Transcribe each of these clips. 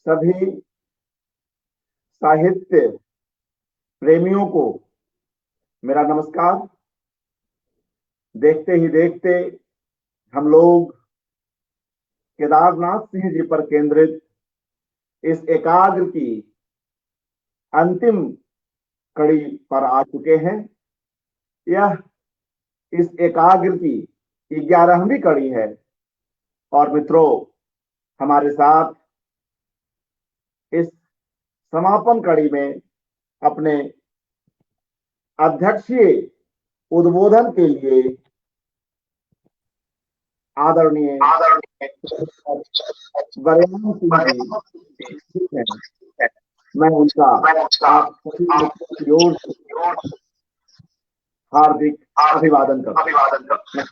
सभी साहित्य प्रेमियों को मेरा नमस्कार। देखते ही देखते हम लोग केदारनाथ सिंह जी पर केंद्रित इस एकाग्र की अंतिम कड़ी पर आ चुके हैं। यह इस एकाग्र की 11वीं कड़ी है और मित्रों, हमारे साथ इस समापन कड़ी में अपने अध्यक्षीय उद्बोधन के लिए आदरणीय वरयाम सिंह जी हैं। मैं उनका आप सभी मित्रों की ओर से हार्दिक अभिवादन करता हूं।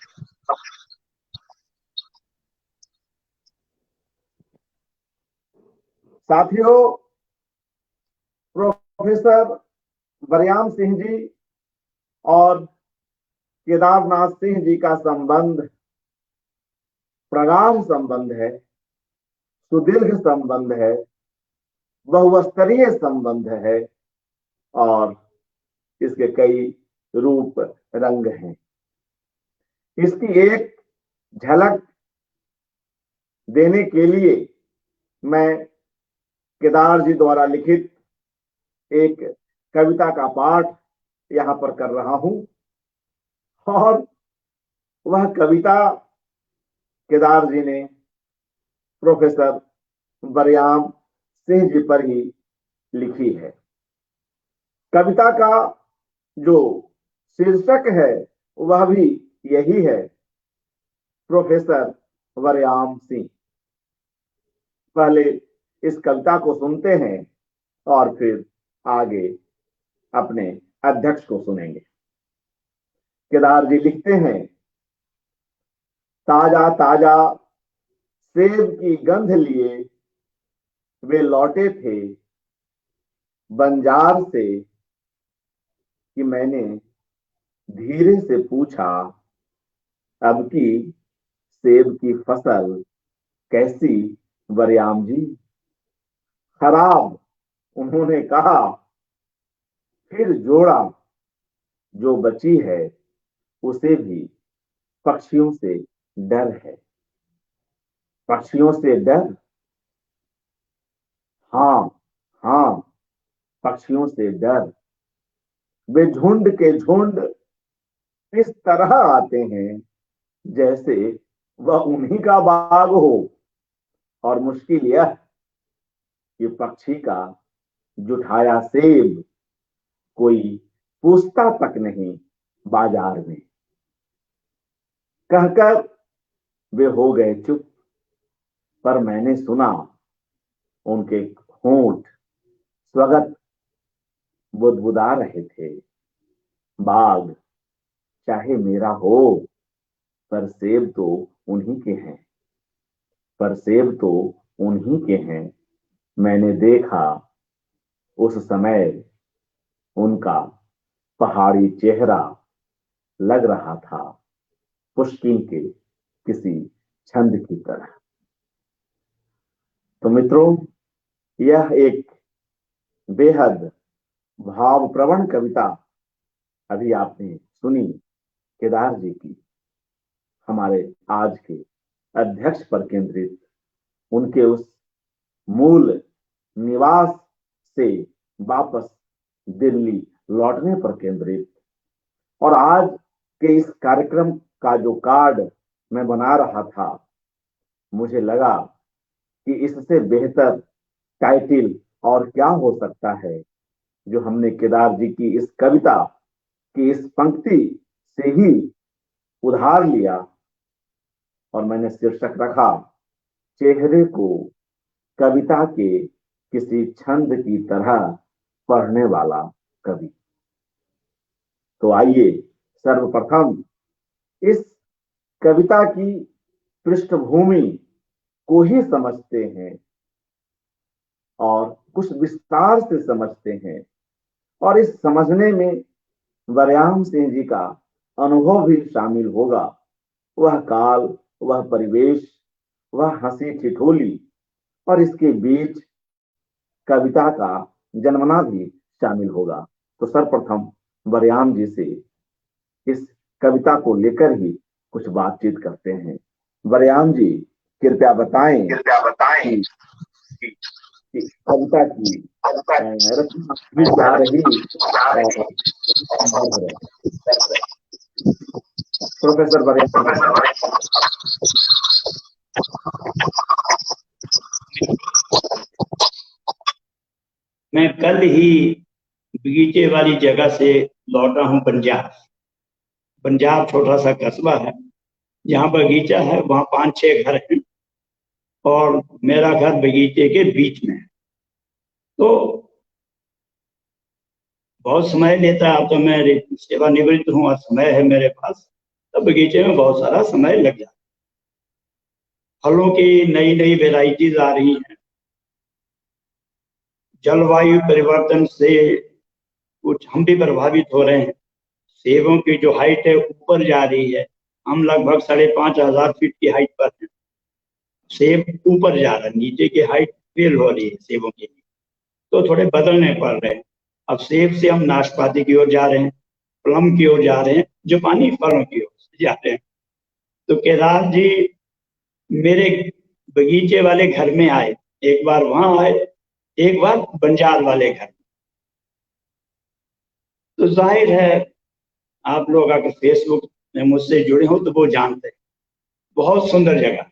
साथियों, प्रोफेसर वरयाम सिंह जी और केदारनाथ सिंह जी का संबंध प्रगाढ़ संबंध है, सुदीर्घ संबंध है, बहुस्तरीय संबंध है और इसके कई रूप रंग हैं। इसकी एक झलक देने के लिए मैं केदार जी द्वारा लिखित एक कविता का पाठ यहां पर कर रहा हूं और वह कविता केदार जी ने प्रोफेसर वरयाम सिंह जी पर ही लिखी है। कविता का जो शीर्षक है वह भी यही है, प्रोफेसर वरयाम सिंह। पहले इस कविता को सुनते हैं और फिर आगे अपने अध्यक्ष को सुनेंगे। केदार जी लिखते हैं, ताजा ताजा सेब की गंध लिए वे लौटे थे बंजार से कि मैंने धीरे से पूछा, अब की सेब की फसल कैसी वरयाम जी? खराब, उन्होंने कहा। फिर जोड़ा, जो बची है उसे भी पक्षियों से डर है। पक्षियों से डर? हाँ हाँ, पक्षियों से डर। वे झुंड के झुंड इस तरह आते हैं जैसे वह उन्हीं का बाग हो। और मुश्किल यह कि पक्षी का जुठाया सेब कोई पूछता तक नहीं बाजार में। कहकर वे हो गए चुप, पर मैंने सुना उनके होंठ स्वगत बुदबुदा रहे थे। बाग चाहे मेरा हो, पर सेब तो उन्हीं के हैं। पर सेब तो उन्हीं के हैं। मैंने देखा उस समय उनका पहाड़ी चेहरा, लग रहा था पुष्किन के किसी छंद की तरह। तो मित्रों, यह एक बेहद भावप्रवण कविता अभी आपने सुनी केदार जी की, हमारे आज के अध्यक्ष पर केंद्रित, उनके उस मूल निवास से वापस दिल्ली लौटने पर केंद्रित। और आज के इस कार्यक्रम का जो कार्ड मैं बना रहा था, मुझे लगा कि इससे बेहतर टाइटिल और क्या हो सकता है, जो हमने केदार जी की इस कविता की इस पंक्ति से ही उधार लिया। और मैंने शीर्षक रखा, चेहरे को कविता के किसी छंद की तरह पढ़ने वाला कवि। तो आइए सर्वप्रथम इस कविता की पृष्ठभूमि को ही समझते हैं और कुछ विस्तार से समझते हैं। और इस समझने में वरयाम सिंह जी का अनुभव भी शामिल होगा। वह काल, वह परिवेश, वह हंसी ठिठोली और इसके बीच कविता का जन्मना भी शामिल होगा। तो सर्वप्रथम बरयाम जी से इस कविता को लेकर ही कुछ बातचीत करते हैं। बरयाम जी, कृपया बताएं कि कविता की रचना की जा रही संदर्भ है। प्रोफेसर बरयाम बताएं। मैं कल ही बगीचे वाली जगह से लौटा हूँ। पंजाब छोटा सा कस्बा है, जहाँ बगीचा है वहाँ 5-6 घर हैं और मेरा घर बगीचे के बीच में है। तो बहुत समय लेता है, तो मैं सेवानिवृत्त हूँ और समय है मेरे पास, तो बगीचे में बहुत सारा समय लग जाता है। फलों की नई नई वेराइटीज आ रही हैं। जलवायु परिवर्तन से कुछ हम भी प्रभावित हो रहे हैं। सेबों की जो हाइट है ऊपर जा रही है। हम लगभग 5,500 फीट की हाइट पर हैं। सेब ऊपर जा रहा है, नीचे की हाइट फेल हो रही है सेबों की, तो थोड़े बदलने पड़ रहे हैं। अब सेब से हम नाशपाती की ओर जा रहे हैं, प्लम की ओर जा रहे हैं, जो पानी फलों की ओर जा रहे हैं। तो केदार जी मेरे बगीचे वाले घर में आए, एक बार वहां आए, एक बार बंजार वाले घर। तो जाहिर है आप लोग अगर फेसबुक में मुझसे जुड़े हो तो वो जानते हैं, बहुत सुंदर जगह।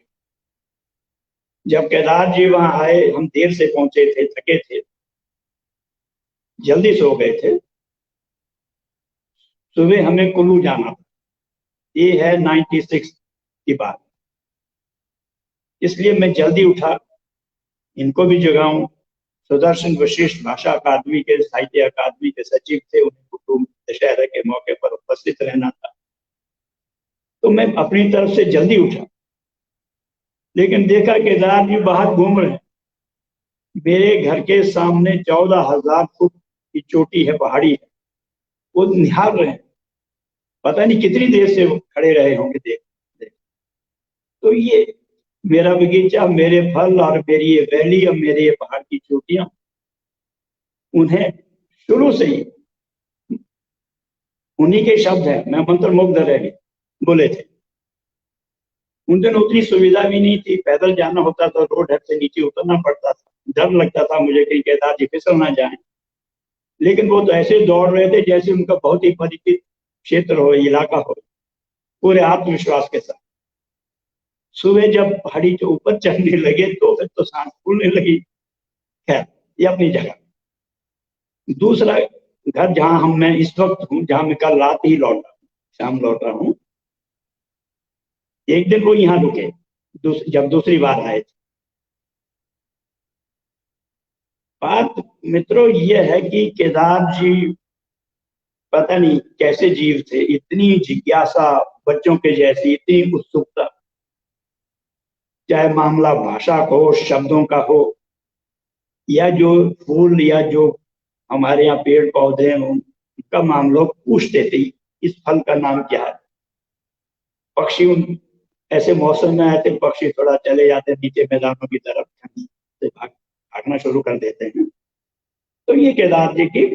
जब केदार जी वहां आए, हम देर से पहुंचे थे, थके थे, जल्दी सो गए थे। सुबह हमें कुल्लू जाना था, ये है 96 की बात, इसलिए मैं जल्दी उठा। इनको भी जगाऊं। सुदर्शन वशिष्ठ भाषा अकादमी के, साहित्य अकादमी के सचिव थे, उन्हें कुटुंब दशहरे के मौके पर उपस्थित रहना था, तो मैं अपनी तरफ से जल्दी उठा। लेकिन देखा केदार जी बाहर घूम रहे हैं। मेरे घर के सामने 14,000 फुट की चोटी है, पहाड़ी है, वो निहार रहे हैं। पता नहीं कितनी देर से वो खड़े रहे होंगे देख देख। तो ये मेरा बगीचा, मेरे फल और मेरी ये वैली और मेरे ये पहाड़ की चोटियां, उन्हें शुरू से ही उन्हीं के शब्द है, मैं मंत्रमुग्ध रह बोले थे। उन दिन उतनी सुविधा भी नहीं थी, पैदल जाना होता था, रोड से नीचे उतरना पड़ता था, डर लगता था मुझे कहीं केदार जी फिसल ना जाए। लेकिन वो तो ऐसे दौड़ रहे थे जैसे उनका बहुत ही परिचित क्षेत्र हो, इलाका हो, पूरे आत्मविश्वास के साथ। सुबह जब पहाड़ी के ऊपर चढ़ने लगे तो फिर तो सांस फूलने लगी। खैर, ये अपनी जगह। दूसरा घर जहां मैं इस वक्त हूँ, जहां मैं कल रात ही लौटा, शाम लौटा हूँ, एक दिन वो यहाँ रुके जब दूसरी बार आए थे। बात मित्रों ये है कि केदार जी पता नहीं कैसे जीव थे, इतनी जिज्ञासा, बच्चों के जैसी इतनी उत्सुकता, चाहे मामला भाषा का हो, शब्दों का हो, या जो फूल या जो हमारे यहाँ पेड़ पौधे हैं उनका मामला पूछते थे, इस फल का नाम क्या है। पक्षी ऐसे मौसम में आए थे, पक्षी थोड़ा चले जाते नीचे मैदानों की तरफ, से भागना शुरू कर देते हैं। तो ये केदार जी की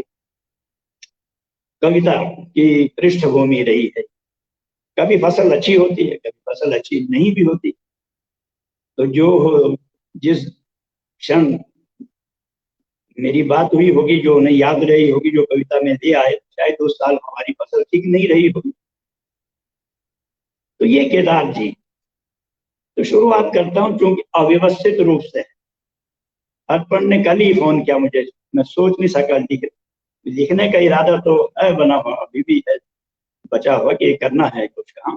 कविता की पृष्ठभूमि रही है। कभी फसल अच्छी होती है, कभी फसल अच्छी नहीं भी होती। तो जो जिस क्षण मेरी बात हुई होगी, जो उन्हें याद रही होगी, जो कविता में ले आए, शायद उस साल हमारी फसल ठीक नहीं रही होगी। तो ये केदार जी, तो शुरुआत करता हूँ, क्योंकि अव्यवस्थित रूप से अर्पण ने कल ही फोन किया मुझे, मैं सोच नहीं सका लिखने का इरादा तो है बना हुआ, अभी भी है बचा हुआ कि करना है कुछ काम।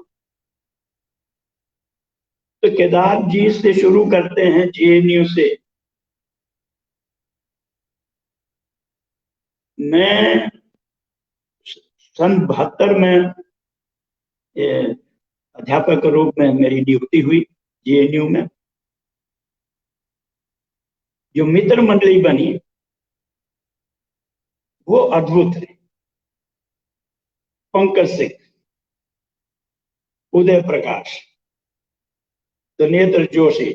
तो केदार जी से शुरू करते हैं, जेएनयू से। मैं सन 72 में अध्यापक के रूप में मेरी नियुक्ति हुई जेएनयू में। जो मित्र मंडली बनी वो अद्भुत है। पंकज सिंह, उदय प्रकाश, सुनेत्र जोशी,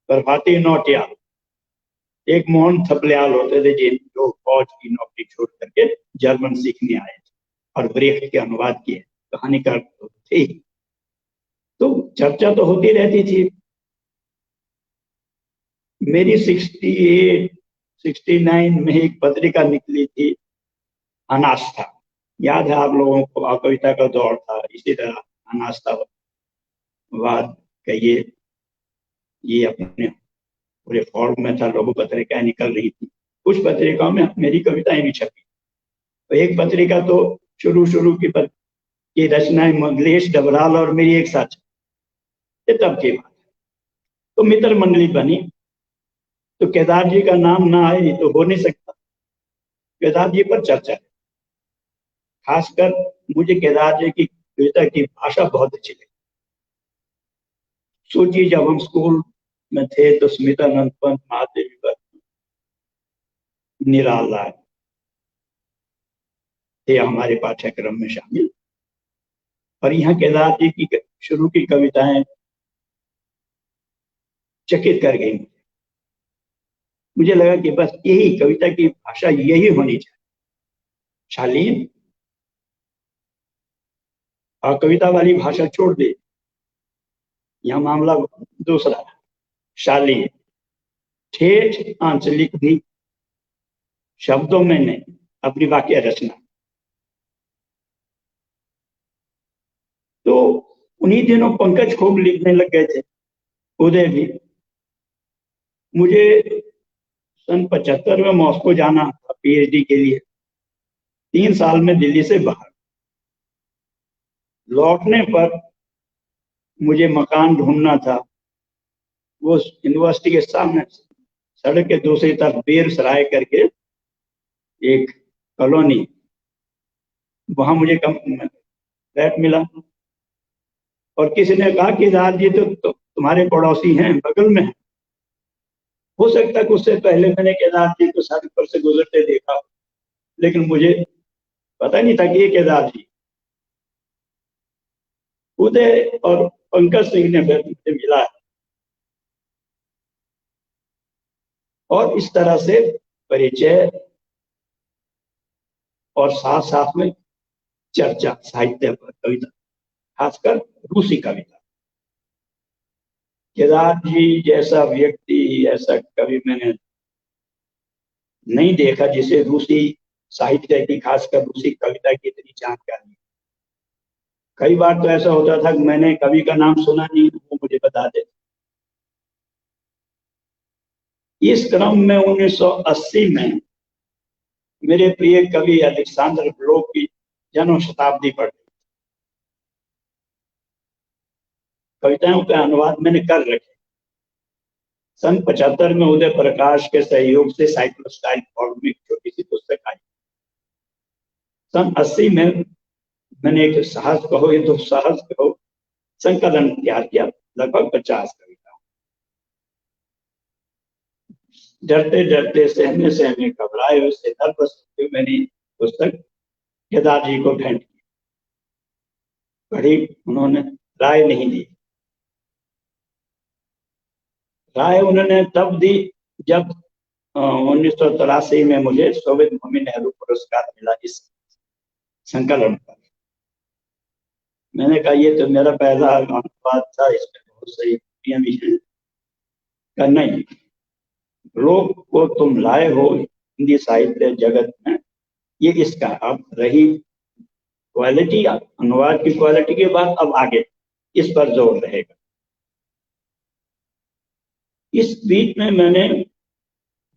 प्रभाती नौटियाल, एक मोहन थपलियाल होते थे जो फौज की नौकरी छोड़ करके जर्मन सीखने आए थे और ब्रेख्ट के अनुवाद किए, कहानीकार तो थे ही। तो चर्चा तो होती रहती थी। मेरी 68 69 में एक पत्रिका निकली थी, अनास्था। याद है आप लोगों को, कविता का दौर था, इसी तरह अनास्थावाद का ये अपने पूरे फॉर्म में था, लघु पत्रिकाएं निकल रही थी। कुछ पत्रिकाओं में मेरी कविताएं भी छपी। तो एक पत्रिका तो शुरू की रचनाएं मंगलेश डबराल और मेरी एक साथ, ये तब की बात। तो मित्र मंडली बनी, तो केदार जी का नाम ना आए तो हो नहीं सकता। केदार जी पर चर्चा है। खासकर मुझे केदार जी की कविता की भाषा बहुत अच्छी लगी। सोचिए, जब हम स्कूल में थे तो स्मितानंद पंत, महादेवी पर निराला थे हमारे पाठ्यक्रम में शामिल, और यहाँ केदार जी की शुरू की कविताएं चकित कर गई। मुझे लगा कि बस यही कविता की भाषा यही होनी चाहिए, शालीन। और कविता वाली भाषा छोड़ दे, यह मामला दूसरा, शालीन, ठेठ आंचलिक भी, शब्दों में नहीं, अपनी वाक्य रचना। तो उन्हीं दिनों पंकज खूब लिखने लग गए थे, उदय भी। मुझे सन 75 में मॉस्को जाना था पीएचडी के लिए, 3 साल में दिल्ली से बाहर। लौटने पर मुझे मकान ढूंढना था। वो यूनिवर्सिटी के सामने सड़क के दूसरी तरफ बेर सराय करके एक कॉलोनी, वहां मुझे फ्लैट मिला। और किसी ने कहा कि दार जी तो तुम्हारे पड़ोसी हैं, बगल में है। हो सकता है कि उससे पहले मैंने केदार जी को सड़क पर से गुजरते देखा, लेकिन मुझे पता नहीं था कि ये केदार जी। उदय और पंकज सिंह ने फिर मुझे मिला, और इस तरह से परिचय और साथ साथ में चर्चा साहित्य पर, कविता, खासकर रूसी कविता। केदार जी जैसा व्यक्ति, ऐसा कवि मैंने नहीं देखा जिसे रूसी साहित्य की, खासकर रूसी कविता की इतनी जानकारी। कई बार तो ऐसा होता था कि मैंने कवि का नाम सुना नहीं, वो मुझे बता दे। इस क्रम में 1980 में मेरे प्रिय कवि अलेक्सांद्र ब्लॉक की जन्म शताब्दी पर कविताओं के अनुवाद मैंने कर रखे। सन 75 में उदय प्रकाश के सहयोग से साइक्लोस्टाइल फॉर्म में एक छोटी सी पुस्तक आई। सन 80 में मैंने एक साहस कहो या तो साहस कहो संकलन तैयार किया, लगभग 50 कविता। डरते डरते, सहमे सहमे, घबराए हुए से नर्वस मैंने पुस्तक केदार जी को भेंट की। पढ़ी, उन्होंने राय नहीं दी। राय उन्होंने तब दी जब 1983 में मुझे सोवियत भूमि नेहरू पुरस्कार मिला इस संकलन पर। मैंने कहा ये तो मेरा पहला अनुवाद था, इसमें बहुत सही भी है। नहीं, लोग को तुम लाए हो हिंदी साहित्य जगत में, ये इसका अब रही क्वालिटी, अनुवाद की क्वालिटी के बाद अब आगे इस पर जोर रहेगा। इस बीच में मैंने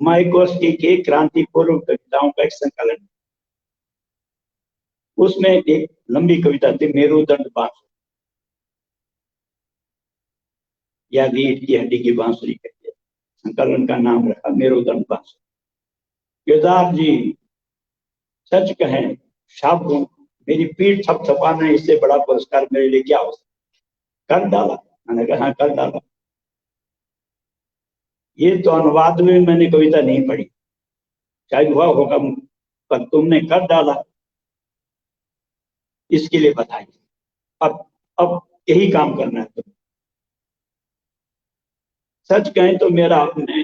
माइकोस्की के क्रांति पूर्व कविताओं का एक संकलन, उसमें एक लंबी कविता थी, मेरुदंड बांसुरी, या रीढ़ की हड्डी की बांसुरी कहते हैं। संकलन का नाम रखा मेरुदंड बांसुरी। केदार जी सच कहें, शाब्दों, मेरी पीठ थपथपाना, इससे बड़ा पुरस्कार मेरे लिए क्या हो सकता। कर डाला, मैंने कहा हाँ कर डाला। ये तो अनुवाद में मैंने कविता नहीं पढ़ी, शायद हुआ होगा, पर तुमने कर डाला, इसके लिए बधाई। अब यही काम करना है। तो सच कहें तो मेरा अपने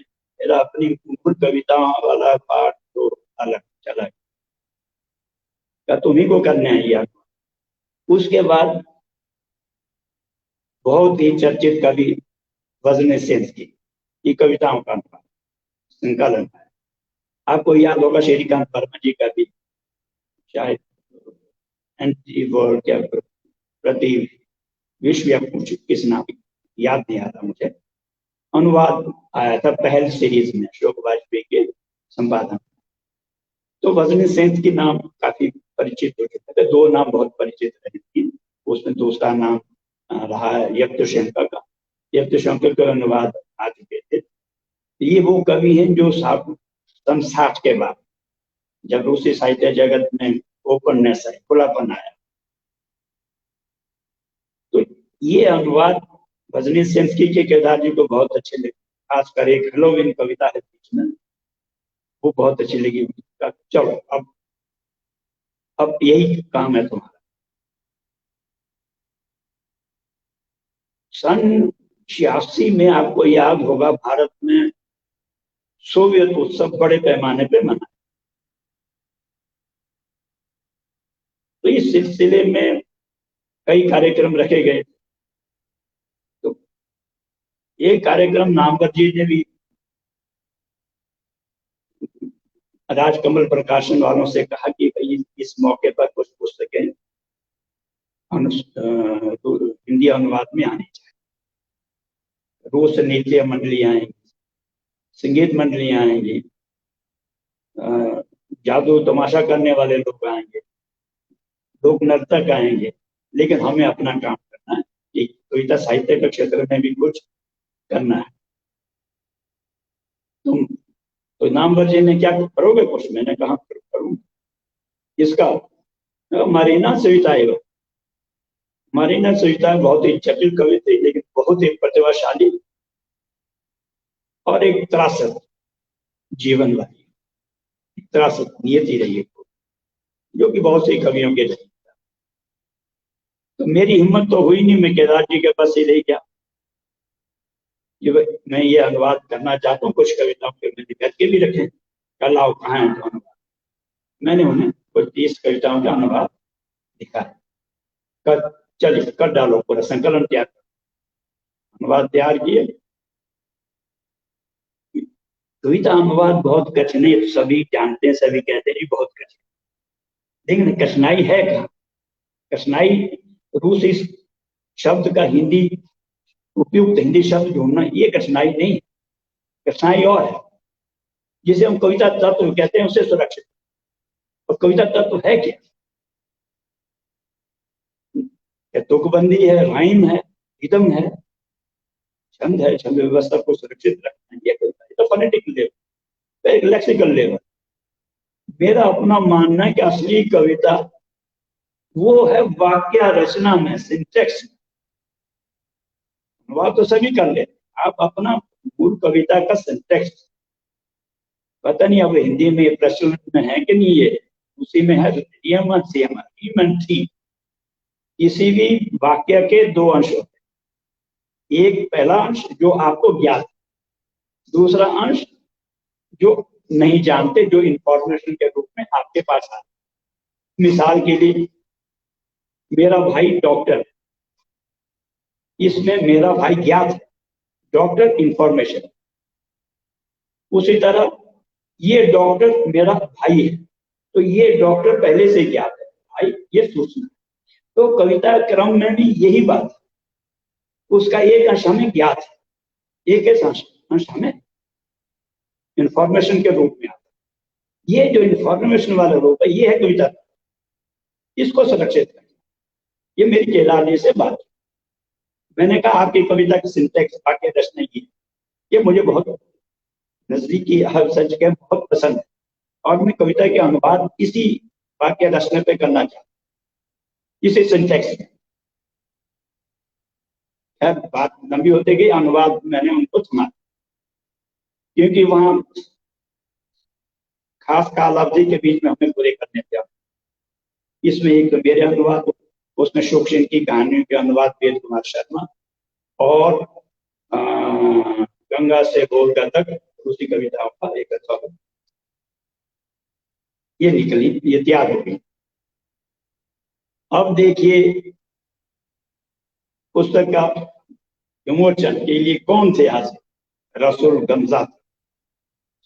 मेरा अपनी मूल कविताओं वाला पाठ तो अलग चला गया, तुम्ही को करने आई यार। उसके बाद बहुत ही चर्चित कवि वजने सेन की कविताओं का संकलन है। आपको याद होगा श्रीकांत वर्मा जी का भी शायद एंटी वर्ल्ड क्या प्रति विश्व या कुछ किस नाम, याद नहीं आता मुझे, अनुवाद आया था पहल सीरीज में अशोक वाजपेयी के संपादन। तो वजनी सेन की नाम काफी परिचित हो चुके थे, दो नाम बहुत परिचित रहे थे, उसमें दूसरा नाम रहा है यप्तशंकर का। यप्तशंकर का अनुवाद आ चुके थे। ये वो कवि हैं जो सन 60 के बाद, जब रूसी साहित्य जगत में ओपननेस है, खुलापन आया, तो ये अनुवाद भजनी सेन के केदार जी को बहुत अच्छे लगे। खासकर एक हेलोविन कविता है बीच में, वो बहुत अच्छी लगी। चलो अब यही काम है तुम्हारा। सन 86 में आपको याद होगा भारत में सोवियत उत्सव बड़े पैमाने पे मना। तो इस सिलसिले में कई कार्यक्रम रखे गए। तो एक कार्यक्रम नामवर जी ने भी राजकमल प्रकाशन वालों से कहा कि भाई इस मौके पर कुछ पुस्तकें हिंदी अनुवाद में आनी चाहिए। रोज नृत्य मंडलियां आएंगी, संगीत मंडलियां आएंगी, जादू तमाशा करने वाले लोग आएंगे, लोक नर्तक आएंगे, लेकिन हमें अपना काम करना है कि कविता साहित्य के क्षेत्र में भी कुछ करना है। तुम तो नामवर जी ने क्या करोगे कुछ? मैंने कहा करूंगा। इसका मारीना सविताएगा। मारीना सविताएं बहुत ही जटिल कवि थी, लेकिन बहुत ही प्रतिभाशाली और एक त्रासद जीवन वाली, त्रासद नियति रही है, जो कि बहुत से कवियों के रही। तो मेरी हिम्मत तो हुई नहीं, मैं केदार जी के पास ही रह गया कि मैं ये अनुवाद करना चाहता हूँ। कुछ कविताओं के मैंने लिख के भी रखे, कल आओ कहाँ है तो अनुवाद। मैंने उन्हें कुछ 30 कविताओं का अनुवाद लिखा है। चलिए कर डालो, पूरा संकलन तैयार कर, अनुवाद तैयार किए। कविता अनुवाद बहुत कठिन है, सभी जानते हैं, सभी कहते हैं बहुत कठिन, लेकिन कठिनाई है कहाँ? कठिनाई रूसी शब्द का हिंदी उपयुक्त हिंदी शब्द ढूंढना, ये कठिनाई नहीं है। कठिनाई और है, जिसे हम कविता तत्व कहते हैं, उसे सुरक्षित। और कविता तत्व है क्या? तुकबंदी है, राइम है, रिदम है, छंद है, छंद व्यवस्था को सुरक्षित रखना, ये कविता। तो फोनेटिक लेवल, एक लेक्सिकल लेवल। मेरा अपना मानना है कि असली कविता वो है वाक्य रचना में, सिंटेक्स। अनुवाद तो सभी कर ले, आप अपना मूल कविता का सिंटेक्स, पता नहीं अब हिंदी में प्रचलन में है कि नहीं, ये उसी में है थी। किसी भी वाक्य के दो अंश होते हैं, एक पहला अंश जो आपको ज्ञात, दूसरा अंश जो नहीं जानते, जो इंफॉर्मेशन के रूप में आपके पास आता। मिसाल के लिए मेरा भाई डॉक्टर, इसमें मेरा भाई ज्ञात है, डॉक्टर इंफॉर्मेशन। उसी तरह ये डॉक्टर मेरा भाई है, तो ये डॉक्टर पहले से ज्ञात है, भाई ये सूचना। तो कविता क्रम में भी यही बात है, उसका एक अंश हमें ज्ञात है, एक अंश हमें इंफॉर्मेशन के रूप में आता है। ये जो इंफॉर्मेशन वाला रूप है, ये है कविता, इसको सुरक्षित करना। ये मेरी केदार जी से बात। मैंने कहा आपकी कविता की सिंटेक्स, वाक्य रचना की, ये मुझे बहुत नजदीकी, हर सच के बहुत पसंद है, और मैं कविता के अनुवाद इसी वाक्य रचना पे करना चाहता हूँ, इसी सिंटेक्स में। बात लंबी होते गई, अनुवाद मैंने उनको सुना, क्योंकि वहां खास कालावधि के बीच में हमें पूरे करने थे। इसमें एक तो मेरे अनुवाद, उसमें शोक सिंह की कहानियों के अनुवाद वेद कुमार शर्मा, और गंगा से गोलगा तक रूसी कविताओं का एक अच्छा ये निकली, ये तैयार हो गई। अब देखिए पुस्तक का विमोचन के लिए कौन थे आज? रसूल गमजा।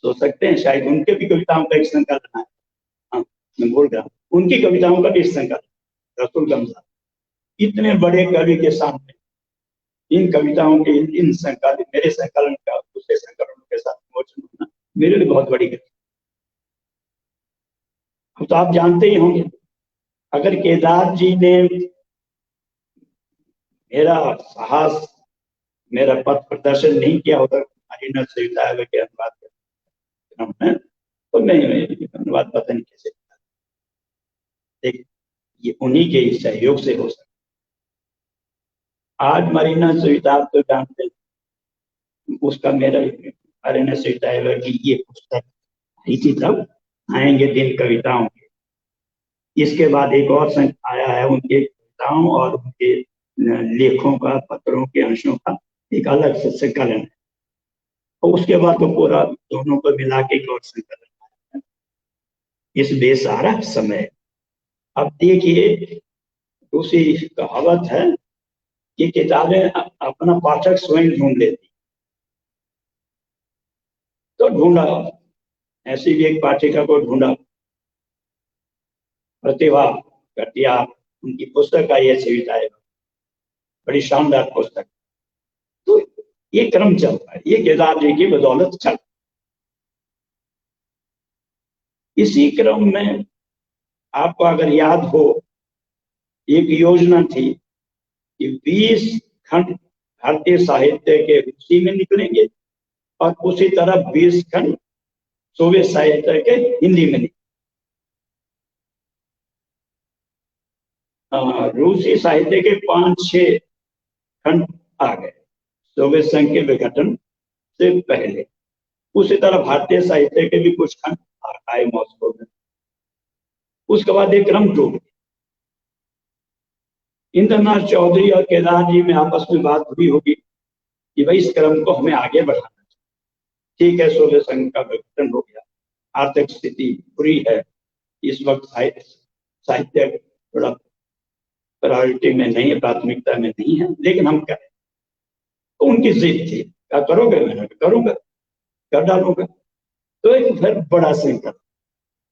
सोच सकते हैं शायद उनके भी कविताओं का एक संकलन है। हाँ, मैं बोल रहा हूँ उनकी कविताओं का भी संकलन रसूल गमजा। इतने बड़े कवि के सामने इन कविताओं के इन संकलन, मेरे संकलन का दूसरे संकलनों के साथ विमोचन होना मेरे लिए बहुत बड़ी घटना। अब तो आप जानते ही होंगे, अगर केदार जी ने मेरा साहस, मेरा पथ प्रदर्शन नहीं किया होता अरिहंत सविता के अनुवाद क्रम में, तो मैं अनुवाद पता नहीं कैसे देख, ये उन्हीं के सहयोग से हो सकता। आज मरीना सविता तो जानते, उसका मेरा अरिहंत सविता की ये पुस्तक आई थी तब, आएंगे दिन कविताओं के। इसके बाद एक और संख्या आया है उनके कविताओं और उनके लेखों का, पत्रों के अंशों का एक अलग से संकलन है। और उसके बाद तो पूरा दोनों को मिला के एक और संकलन है, इस बेसहारा समय। अब देखिए दूसरी कहावत है कि किताबें अपना पाठक स्वयं ढूंढ लेती। तो ढूंढा, ऐसी भी एक पाठिका को ढूंढा, प्रतिभा कटिया, उनकी पुस्तक का ये सविता है, बड़ी शानदार पुस्तक। तो ये क्रम चल रहा है, ये केदार जी की बदौलत चल। इसी क्रम में आपको अगर याद हो, एक योजना थी कि 20 खंड भारतीय साहित्य के रूसी में निकलेंगे और उसी तरह 20 खंड सोवियत साहित्य के हिंदी में निकलेंगे। रूसी साहित्य के 5-6 खंड आ गए सोवियत संघ के विघटन से पहले। उसी तरह भारतीय साहित्य के भी कुछ खंड आए मॉस्को में। उसके बाद एक क्रम टूट गया। इंद्रनाथ चौधरी और केदार जी में आपस में बात हुई होगी कि भाई इस क्रम को हमें आगे बढ़ाना चाहिए। ठीक है, सोवियत संघ का विघटन हो गया, आर्थिक स्थिति बुरी है, इस वक्त साहित्य थोड़ा प्रायोरिटी में नहीं है, प्राथमिकता में नहीं है, लेकिन हम करें। तो उनकी जिद थी, क्या करोगे? मैंने करूंगा, कर डालूंगा। तो एक फिर बड़ा संकट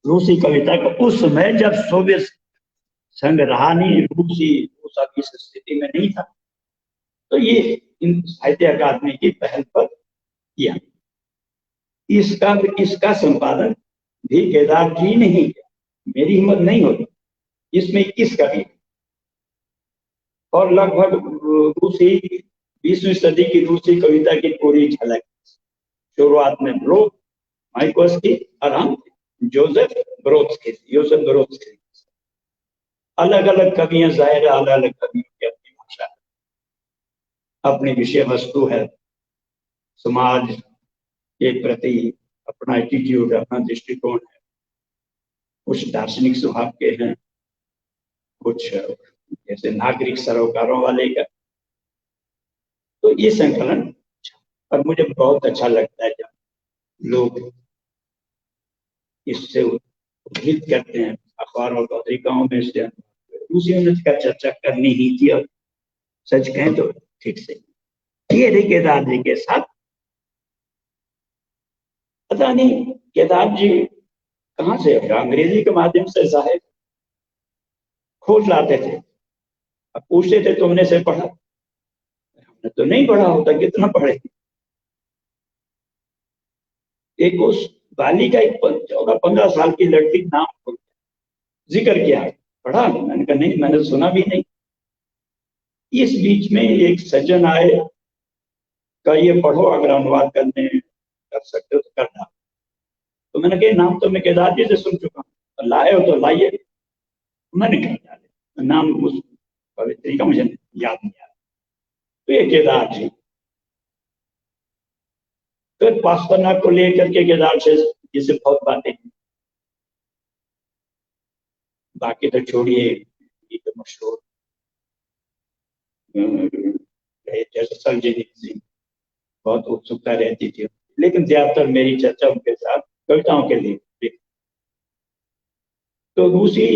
रूसी कविता का, उस समय जब सोवियत संघ रहा नहीं, रूस अभी इस स्थिति में नहीं था, तो ये इन साहित्य अकादमी की पहल पर किया। इसका संपादन भी केदार जी ने ही किया, मेरी हिम्मत नहीं होती इसमें 21 कवि और लगभग रूसी 20वीं सदी की रूसी कविता की पूरी झलक। शुरुआत में ब्रोक, माइकोस्की और हम जोसेफ ब्रोत्स्की। अलग अलग कवियां, जाहिर अलग अलग कवियों की अपनी भाषा है, अपनी विषय वस्तु है, समाज के प्रति अपना एटीट्यूड, अपना दृष्टिकोण है। कुछ दार्शनिक स्वभाव के हैं, कुछ जैसे नागरिक सरोकारों वाले का। तो ये संकलन, और मुझे बहुत अच्छा लगता है जब लोग इससे उद्धृत करते हैं अखबार और पत्रिकाओं में से। उसी उन्नति का चर्चा करनी ही थी, और सच कहें तो ठीक से ये रही केदार जी के साथ। पता नहीं केदार जी कहाँ से, अंग्रेजी के माध्यम से साहिब खोज लाते थे। अब पूछते थे तुमने से पढ़ा? हमने तो नहीं पढ़ा होता, कितना पढ़े। एक उस बालिका, एक 14-15 साल की लड़की नाम जिक्र किया, पढ़ा? मैंने कहा नहीं, मैंने सुना भी नहीं। इस बीच में एक सज्जन आए, का ये पढ़ो, अगर अनुवाद करने कर सकते हो तो करना। तो मैंने कहा नाम तो मैं केदार जी से सुन चुका हूँ, लाए हो तो लाइए। मैंने कहा नाम उस पवित्री का मुझे याद नहीं आ रहा। तो ये केदार जी, तो पास्टरनाक को लेकर के केदार से जिसे बहुत बातें, बाकी तो छोड़िए, ये तो मशहूर जैसे संजय सिंह, बहुत उत्सुकता रहती थी लेकिन ज्यादातर मेरी चर्चा उनके साथ कविताओं के लिए। तो रूसी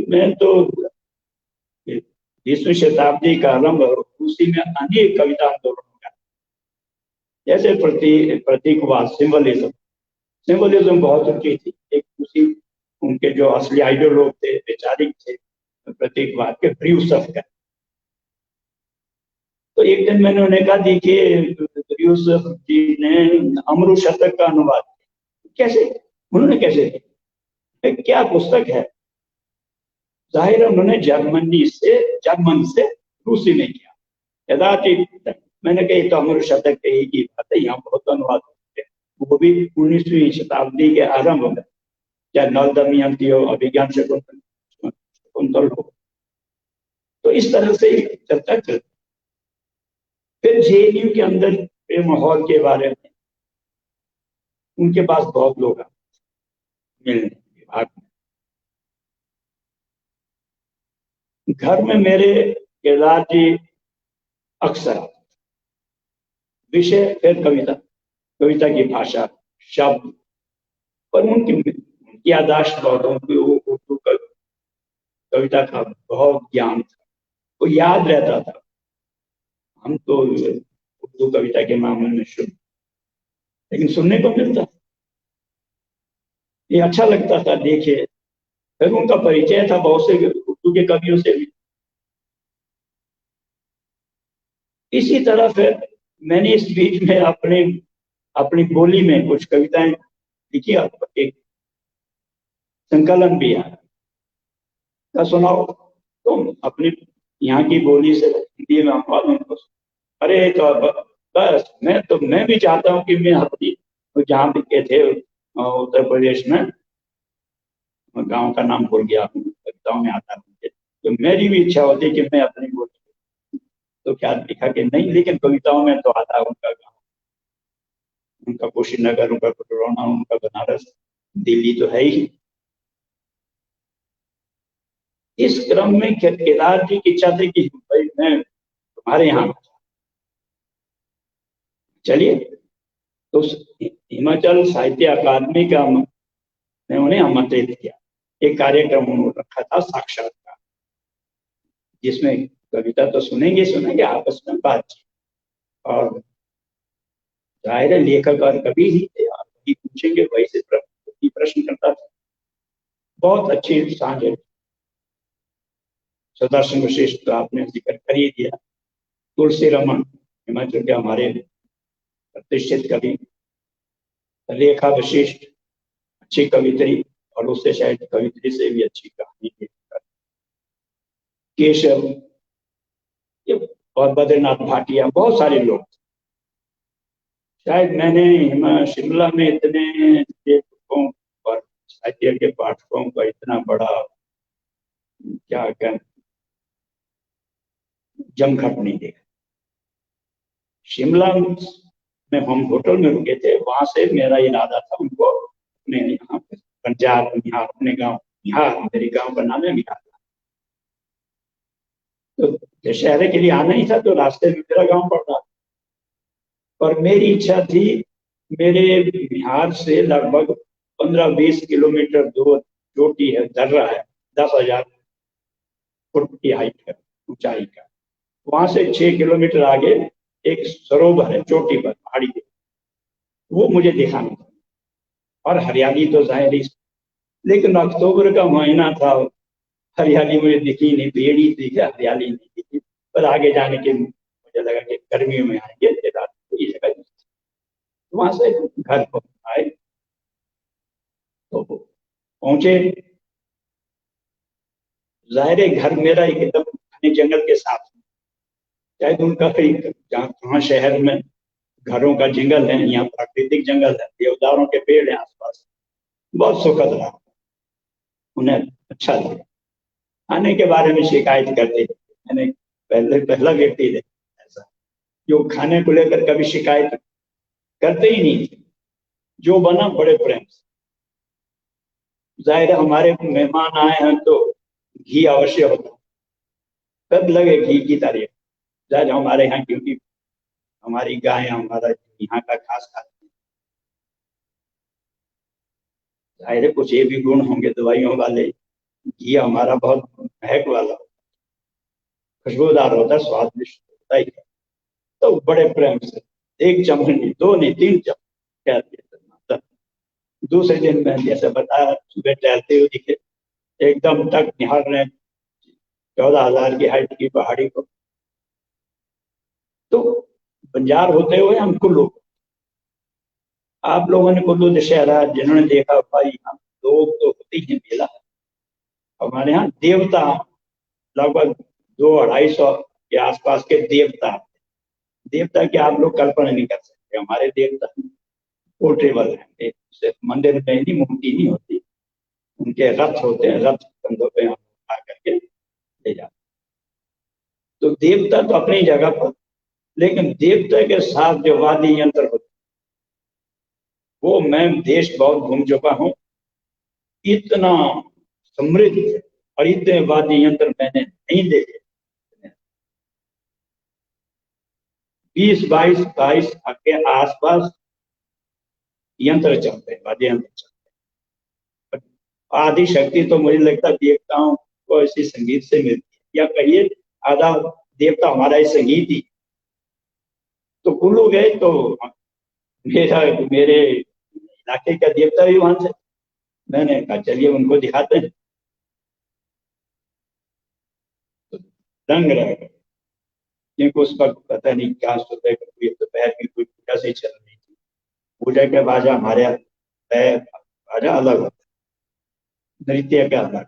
में तो 20वीं शताब्दी का आरंभ रूसी में अनेक कविता आंदोलन का, जैसे प्रतीकवाद, सिंबलिज्म बहुत ऊंची थी। एक रूसी उनके जो असली आइडियोलॉग थे, वैचारिक थे प्रतीकवाद के, ब्रूसफ का। तो एक दिन मैंने उन्हें कहा, देखिए ब्रूसफ जी ने अमृत शतक का अनुवाद कैसे, उन्होंने कैसे किया, क्या पुस्तक है? जाहिर है उन्होंने जर्मन से रूसी में किया। यदाचित मैंने कही तो अमृत शतक के एक ही बात है, यहाँ बहुत अनुवाद होते हैं, वो भी 19वीं शताब्दी के आरंभ में, चाहे नल दमयंती हो, अभिज्ञान शकुंतल हो। तो इस तरह से चर्चा चलती। फिर जेएनयू के अंदर के माहौल के बारे में उनके पास बहुत लोग मिलने विभाग में। घर में मेरे केदार जी अक्सर विषय, फिर कविता की भाषा, शब्द, पर उनकी याददाश्त बहुत, उनकी उर्दू कविता का बहुत ज्ञान था, वो याद रहता था। हम तो उर्दू कविता के मामले में शुद्ध, लेकिन सुनने को मिलता, ये अच्छा लगता था। देखिए फिर उनका परिचय था बहुत से उर्दू के कवियों से भी। इसी तरह फिर मैंने इस बीच में अपनी बोली में कुछ कविताएं लिखी, एक संकलन भी है, क्या सुनाओ तुम अपनी यहाँ की बोली से हिंदी में अनुवाद उनको। अरे तो बस मैं भी चाहता हूँ कि मैं अपनी, जहाँ भी के थे उत्तर प्रदेश में, गांव का नाम भूल गया, कविताओं में आता है, तो मेरी भी इच्छा होती कि मैं अपनी बोली, तो क्या लिखा कि नहीं, लेकिन कविताओं में तो आता है उनका गाँव, उनका कुशीनगर, उनका कटरौना, उनका बनारस, दिल्ली तो है ही। इस क्रम में केदार जी की इच्छा थी कि भाई मैं तुम्हारे यहाँ चलिए। तो हिमाचल साहित्य अकादमी का मैं उन्हें आमंत्रित किया। एक कार्यक्रम उन्होंने रखा था, साक्षात्कार, जिसमें कविता तो सुनेंगे आपस में बातचीत, और जाहिर है लेखक और कवि ही थे, आप वही पूछेंगे वही से प्रश्न करता था। बहुत अच्छी सांझ है। सुदर्शन वशिष्ठ का आपने जिक्र कर ही दिया, तुलसी रमन हिमाचल के हमारे प्रतिष्ठित कवि, रेखा वशिष्ठ अच्छी कवित्री, और उससे शायद कवित्री से भी अच्छी कहानी लिखकर, केशव, और बद्रीनाथ भाटिया, बहुत सारे लोग। शायद मैंने शिमला में इतने लेखकों और साहित्य के पाठकों का इतना बड़ा क्या जमघट नहीं देखा। शिमला में हम होटल में रुके थे, वहां से मेरा इरादा था उनको अपने यहाँ पंजाब, यहाँ अपने गांव, यहाँ मेरे गांव का नाम है बिहार, तो दशहरे के लिए आना ही था, तो रास्ते में मेरा गांव पड़ रहा। और मेरी इच्छा थी, मेरे बिहार से लगभग 15-20 किलोमीटर दूर चोटी है, दर्रा है, 10,000 फुट की हाइट है, ऊंचाई का। वहां से 6 किलोमीटर आगे एक सरोवर है, चोटी पर, पहाड़ी पे, वो मुझे दिखाना था। और हरियाली तो जाहिर ही, लेकिन अक्टूबर का महीना था, हरियाली मुझे दिखी नहीं, पेड़ ही दिखे, हरियाली नहीं दिखी। पर आगे जाने के मुझे लगा कि गर्मियों में आएंगे, रात को ये जगह। वहां से घर को आए, तो पहुंचे। जाहिर है घर मेरा एकदम घने जंगल के साथ, शायद उनका जहाँ शहर में घरों का जंगल है, यहाँ प्राकृतिक जंगल है, देवदारों के पेड़ है आसपास, बहुत सुखद रहा, उन्हें अच्छा लगा। आने के बारे में शिकायत करते, मैंने पहला व्यक्ति देखा ऐसा जो खाने को लेकर कभी शिकायत करते ही नहीं, जो बना बड़े प्रेम से। जाहिर है हमारे मेहमान आए हैं तो घी अवश्य होता, कब लगे घी की तारीफ। जाहिर हमारे यहाँ, क्योंकि हमारी गाय हमारा यहाँ का खास खाते हैं, जाहिर है कुछ ये भी गुण होंगे दवाइयों वाले। घी हमारा बहुत महक वाला, खुशबूदार होता है, स्वादिष्ट होता ही है। तो बड़े प्रेम से एक चम्मच नहीं, दो नहीं, 3 चम्मच कह दिया। दूसरे दिन मैं जैसे बताया सुबह टहलते हुए दिखे, एकदम तक निहार रहे 14,000 की हाइट की पहाड़ी को। तो बंजार होते हुए हम कुल्लू, आप लोगों ने कुल्लू दशहरा जिन्होंने देखा भाई, हम लोग तो होते ही मेला, हमारे यहाँ देवता लगभग 200-250 के आसपास के देवता, देवता की आप लोग कल्पना नहीं कर सकते। हमारे देवता पोर्टेबल है, सिर्फ मंदिर में ही मूर्ति नहीं होती, उनके रथ होते हैं, रथ कंधों पे हम उठा करके ले जाते। तो देवता तो अपनी जगह पर, लेकिन देवता के साथ जो वाद्य यंत्र होते, वो मैं देश बहुत घूम चुका हूँ, इतना समृद्ध और इतने वाद्य यंत्र मैंने नहीं देखे। 20-22 के आसपास यंत्र चलते हैं, वाद्य यंत्र चलते हैं। आदि शक्ति तो मुझे लगता है देवताओं को इसी संगीत से मिलती है, या कहिए आधा देवता हमारा ही संगीत ही। तो कुल्लू गए तो मेरे इलाके का देवता भी वहां से, मैंने कहा चलिए उनको दिखाते हैं। तो दंग रह गए, क्योंकि उस वक्त पता नहीं क्या सुबह दोपहर की कोई पूजा से चल रही थी। पूजा के बाजा हमारे बाजा अलग होता है, नृत्य का अलग।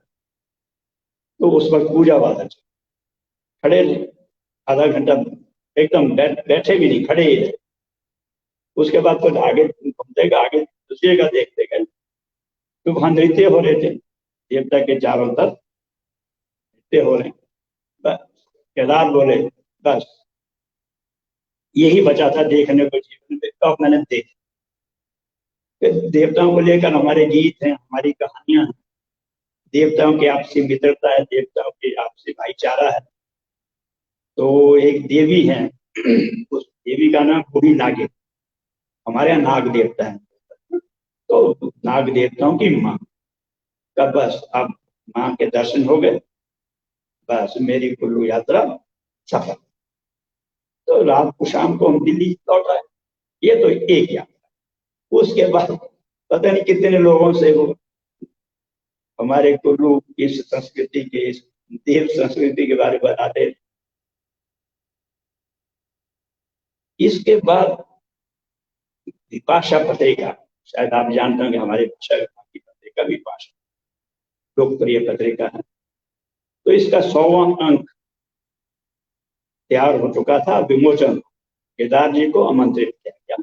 तो उस वक्त पूजा वाला चल, खड़े रहे आधा घंटा, एकदम बैठे भी नहीं, खड़े ही रहे। उसके बाद कुछ आगे घूमते गए, आगे दूसरी जगह देखते गए, तो वहां नृत्य हो रहे थे, देवता के चारों तरफ नृत्य हो रहे। बस केदार बोले बस यही बचा था देखने को जीवन में, तो मैंने देखा। देवताओं को लेकर हमारे गीत हैं, हमारी कहानियां हैं, देवताओं की आपसी मित्रता है, देवताओं की आपसी भाईचारा है। तो एक देवी है, उस देवी का नाम बूढ़ी नागिन, हमारे यहाँ नाग देवता है। तो नाग देवताओं की माँ का बस अब माँ के दर्शन हो गए, बस मेरी कुल्लू यात्रा सफल। तो रात को शाम को हम दिल्ली लौट आए। ये तो एक यात्रा। उसके बाद पता नहीं कितने लोगों से वो हमारे कुल्लू इस संस्कृति के, इस देव संस्कृति के बारे में बताते। इसके बाद विपाशा पत्रिका, शायद आप जानते होंगे, हमारे भाषा विभाग की पत्रिका विपाशा लोकप्रिय पत्रिका है। तो इसका 100वां अंक तैयार हो चुका था, विमोचन। केदार जी को आमंत्रित किया गया।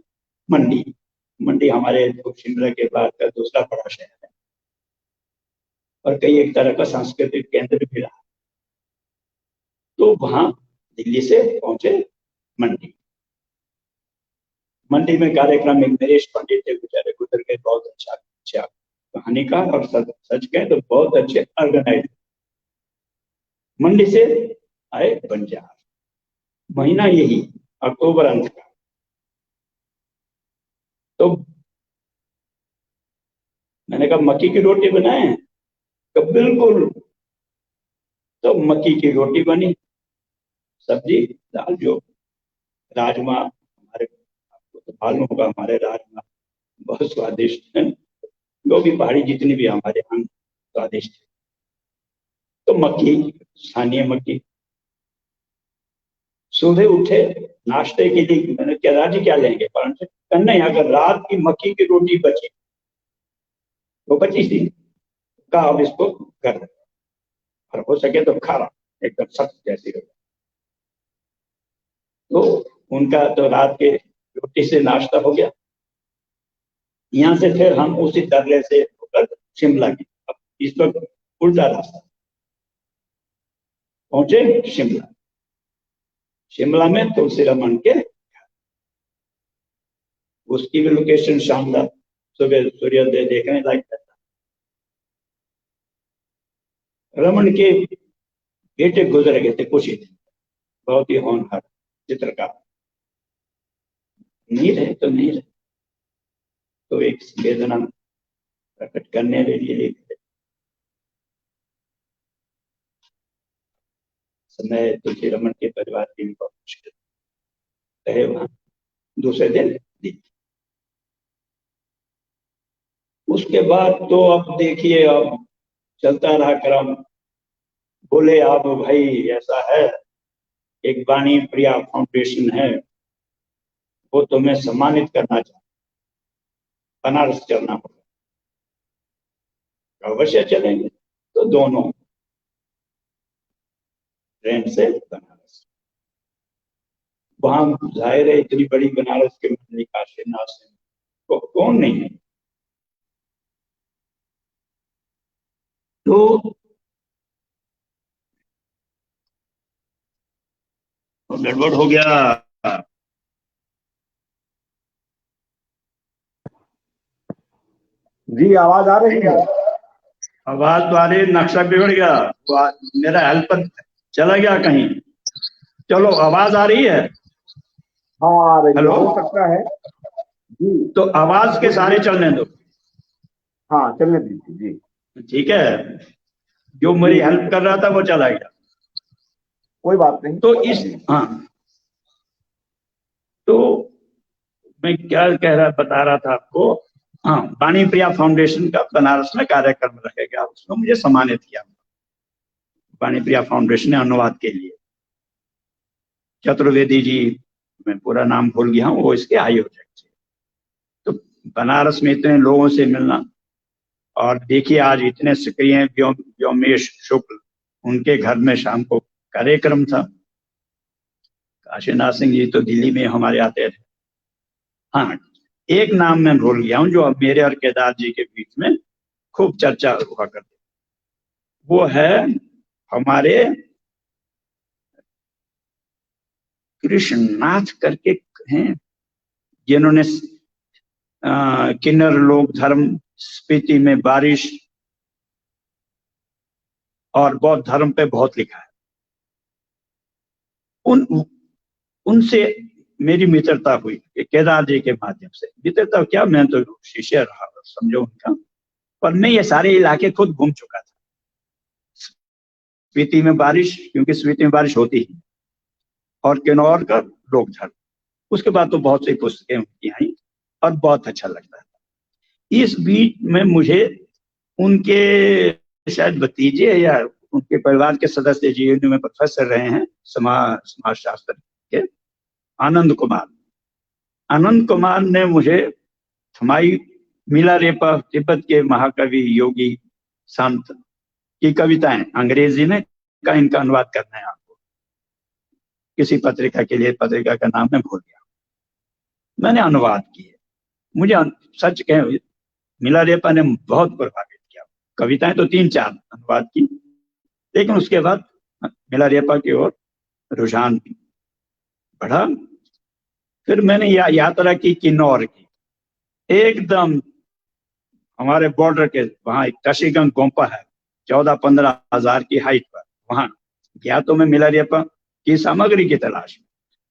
मंडी, मंडी हमारे शिमला के बाद का दूसरा बड़ा शहर है, और कई एक तरह का सांस्कृतिक केंद्र भी रहा। तो वहां दिल्ली से पहुंचे मंडी। मंडी में कार्यक्रम, एक नरेश पंडित थे, बेचारे गुजर गए, बहुत अच्छा कहानीकार, और सच कहें तो बहुत अच्छे ऑर्गेनाइज। मंडी से आए बंजार, महीना यही अक्टूबर अंत का। तो मैंने कहा मक्की की रोटी बनाए, तो बिल्कुल। तो मक्की की रोटी बनी, सब्जी दाल, जो राजमा, हमारे आपको तो मालूम होगा हमारे राजमा बहुत स्वादिष्ट है, जो भी पहाड़ी जितनी भी हमारे यहाँ स्वादिष्ट है। तो मक्की, स्थानीय मक्की। सुबह उठे नाश्ते के लिए, मैंने क्या राजी क्या लेंगे, परंतु नहीं, अगर रात की मक्की की रोटी बची, वो बची थी, कहा अब इसको कर, और हो सके तो खारा एकदम सख्त जैसी हो। तो उनका तो रात के रोटी से नाश्ता हो गया। यहाँ से फिर हम उसी दर्रे से होकर शिमला की, अब इस वक्त उल्टा रास्ता, पहुंचे शिमला। शिमला में तुलसी रमन के, उसकी भी लोकेशन शानदार, सुबह सूर्योदय देखने लायक था। रमन के बेटे गुजर गए थे कुछ ही दिन, बहुत ही होनहार चित्रकार, नहीं रहे तो नहीं रहे। तो एक वेदना प्रकट करने के लिए समय तुलसी रमन के परिवार की भी बहुत मुश्किल रहे वहां दूसरे दिन। उसके बाद तो अब देखिए, अब चलता रहा क्रम। बोले अब भाई ऐसा है, एक वाणी प्रिया फाउंडेशन है, वो तुम्हें सम्मानित करना चाहता, बनारस चलना होगा। अवश्य चलेंगे। तो दोनों ट्रेन से बनारस। वहां जाहिर है इतनी बड़ी बनारस के मंडली काशीनाथ से तो कौन नहीं है। तो गड़बड़ हो गया। जी आवाज आ रही है? आवाज तो आ रही, नक्शा बिगड़ गया, मेरा हेल्पर चला गया कहीं। चलो आवाज आ रही है? हाँ आ रही है, हेलो, हो सकता है जी। तो आवाज के सारे चलने दो। हाँ चलने दीजिए जी। ठीक है, जो मेरी हेल्प कर रहा था वो चला गया। कोई बात नहीं। तो इस हाँ, तो मैं क्या कह रहा बता रहा था आपको। हाँ, वाणी प्रिया फाउंडेशन का बनारस में कार्यक्रम रखेगा, उसमें मुझे सम्मानित किया वाणी प्रिया फाउंडेशन ने अनुवाद के लिए। चतुर्वेदी जी, मैं पूरा नाम भूल गया हूँ, वो इसके आयोजक थे। तो बनारस में इतने लोगों से मिलना, और देखिए आज इतने सक्रिय व्योमेश शुक्ल, उनके घर में शाम को कार्यक्रम था। काशीनाथ सिंह जी तो दिल्ली में हमारे आते थे। हाँ, एक नाम मैं भूल गया हूँ जो अब मेरे और केदार जी के बीच में खूब चर्चा हुआ करती, वो है हमारे कृष्णनाथ करके हैं, जिन्होंने किन्नर लोक धर्म, स्पीति में बारिश और बौद्ध धर्म पे बहुत लिखा है। उनसे मेरी मित्रता हुई केदार जी के माध्यम से। मित्रता क्या, मैं तो शिष्य रहा, समझो उनका। पर मैं ये सारे इलाके खुद घूम चुका था। स्पीति में बारिश, क्योंकि स्पीति में बारिश होती है, और किन्नौर का लोक धर्म। उसके बाद तो बहुत सी पुस्तकें उनकी आई और बहुत अच्छा लगता था। इस बीच में मुझे उनके शायद भतीजे या उनके परिवार के सदस्य जी में प्रोफेसर रहे हैं समाज शास्त्र के, आनंद कुमार ने मुझे थमाई मिलारेपा, तिब्बत के महाकवि योगी संत की कविताएं अंग्रेजी में का इनका अनुवाद करना है आपको, किसी पत्रिका के लिए, पत्रिका का नाम मैं भूल गया, मैंने अनुवाद किए। मुझे सच कहें मिलारेपा ने बहुत प्रभावित किया। कविताएं तो 3-4 अनुवाद की, लेकिन उसके बाद मिलारेपा की ओर रुझान बढ़ा। फिर मैंने यात्रा की किन्नौर की, एकदम हमारे बॉर्डर के वहां एक टशीगंज गोम्पा है, 14-15 हजार की हाइट पर। वहां गया तो मैं मिलारेपा की सामग्री की तलाश में,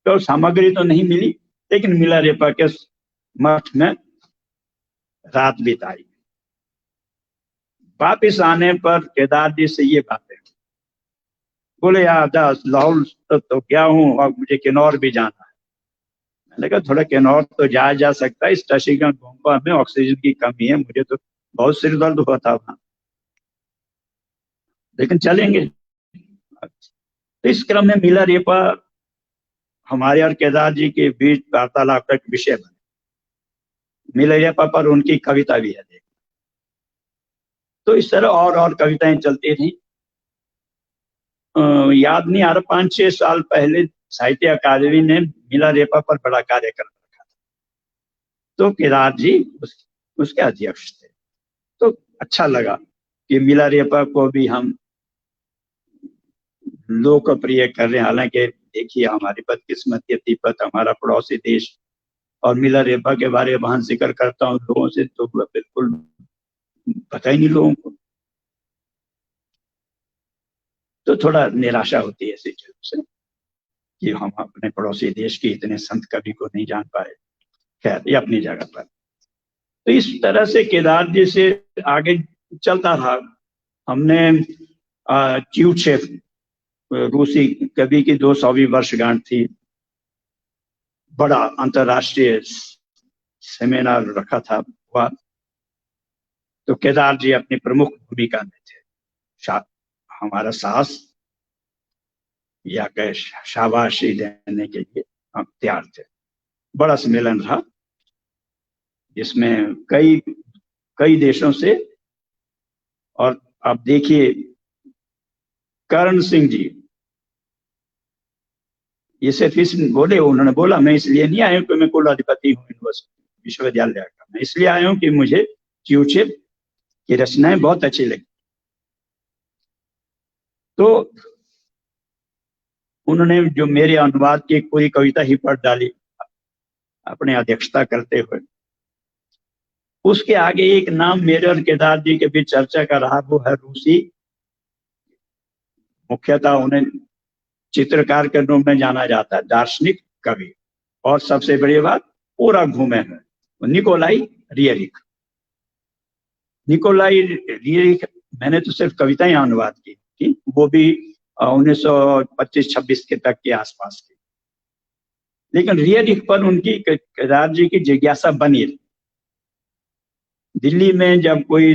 तो सामग्री तो नहीं मिली, लेकिन मिलारेपा के मठ में रात बिताई। वापिस आने पर केदार जी से ये बातें बोले, यार लाहौल तो गया हूँ और मुझे किन्नौर भी जाना है। मैंने कहा थोड़ा किन्नौर तो जाया जा सकता है, इस टशीगंज गोम्पा में ऑक्सीजन की कमी है, मुझे तो बहुत सिर दर्द हुआ था वहां, लेकिन चलेंगे। तो इस क्रम में मिलारेपा हमारे और केदार जी के बीच वार्तालाप का विषय बने। मिलारेपा पर उनकी कविता भी है। तो इस तरह और कविताएं चलती थी। याद नहीं आ रहा, 5-6 साल पहले साहित्य अकादमी ने मिलारेपा पर बड़ा कार्यक्रम रखा था, तो केदार जी उसके अध्यक्ष थे। तो अच्छा लगा कि मिलारेपा को भी हम लोकप्रिय कर रहे हैं। हालांकि देखिए हमारी बदकिस्मती, तिब्बत हमारा पड़ोसी देश, और मिलारेपा के बारे में वहां जिक्र करता हूँ लोगों से तो बिल्कुल पता ही नहीं लोगों को, तो थोड़ा निराशा होती है ऐसी चीजों से कि हम अपने पड़ोसी देश के इतने संत कवि को नहीं जान पाए। खैर ये अपनी जगह पर। तो इस तरह से केदार जी से आगे चलता रहा। हमने च्यूशेव रूसी कवि की 200वीं वर्षगांठ थी, बड़ा अंतरराष्ट्रीय सेमिनार रखा था हुआ। तो केदार जी अपनी प्रमुख भूमिका में थे। हमारा साहस या कह शाबाशी देने के लिए हम तैयार थे। बड़ा सम्मेलन रहा जिसमें कई कई देशों से, और आप देखिए करण सिंह जी, ये सिर्फ इस बोले, उन्होंने बोला मैं इसलिए नहीं आया हूं कि मैं कुलाधिपति हूँ यूनिवर्सिटी विश्वविद्यालय का, मैं इसलिए आया हूं कि मुझे च्यूशेव की रचनाएं बहुत अच्छी लगी। तो उन्होंने जो मेरे अनुवाद की पूरी कविता ही पढ़ डाली अपने अध्यक्षता करते हुए। उसके आगे एक नाम मेरे और केदार जी के बीच चर्चा का रहा, वो है रूसी, मुख्यतः उन्हें चित्रकार के रूप में जाना जाता है, दार्शनिक, कवि, और सबसे बड़ी बात पूरा घूमे हैं, निकोलाई रियरिक। निकोलाई रियरिक मैंने तो सिर्फ कविताएं अनुवाद की थी, वो भी 1925-26 के तक के आसपास की। लेकिन रियरिक पर उनकी, केदार जी की जिज्ञासा बनी रही। दिल्ली में जब कोई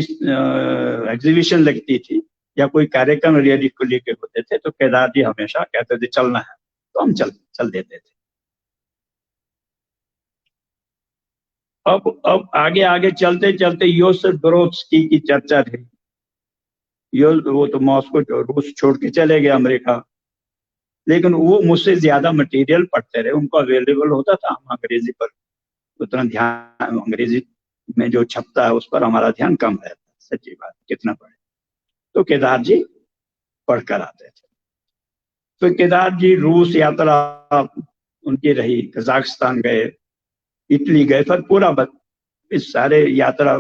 एग्जीबिशन लगती थी या कोई कार्यक्रम रियरिक को लेकर होते थे तो केदार जी हमेशा कहते थे चलना है, तो हम चल देते थे। अब आगे आगे चलते चलते योसेफ ब्रोड्स्की की चर्चा रही। वो तो मॉस्को रूस छोड़ के चले गए अमेरिका, लेकिन वो मुझसे ज्यादा मटेरियल पढ़ते रहे, उनको अवेलेबल होता था। हम अंग्रेजी पर उतना ध्यान, अंग्रेजी में जो छपता है उस पर हमारा ध्यान कम रहता, सच्ची बात, कितना पढ़े। तो केदार जी पढ़कर आते थे। तो केदार जी रूस यात्रा उनकी रही, कजाकिस्तान गए, इटली गए, पर पूरा इस सारे यात्रा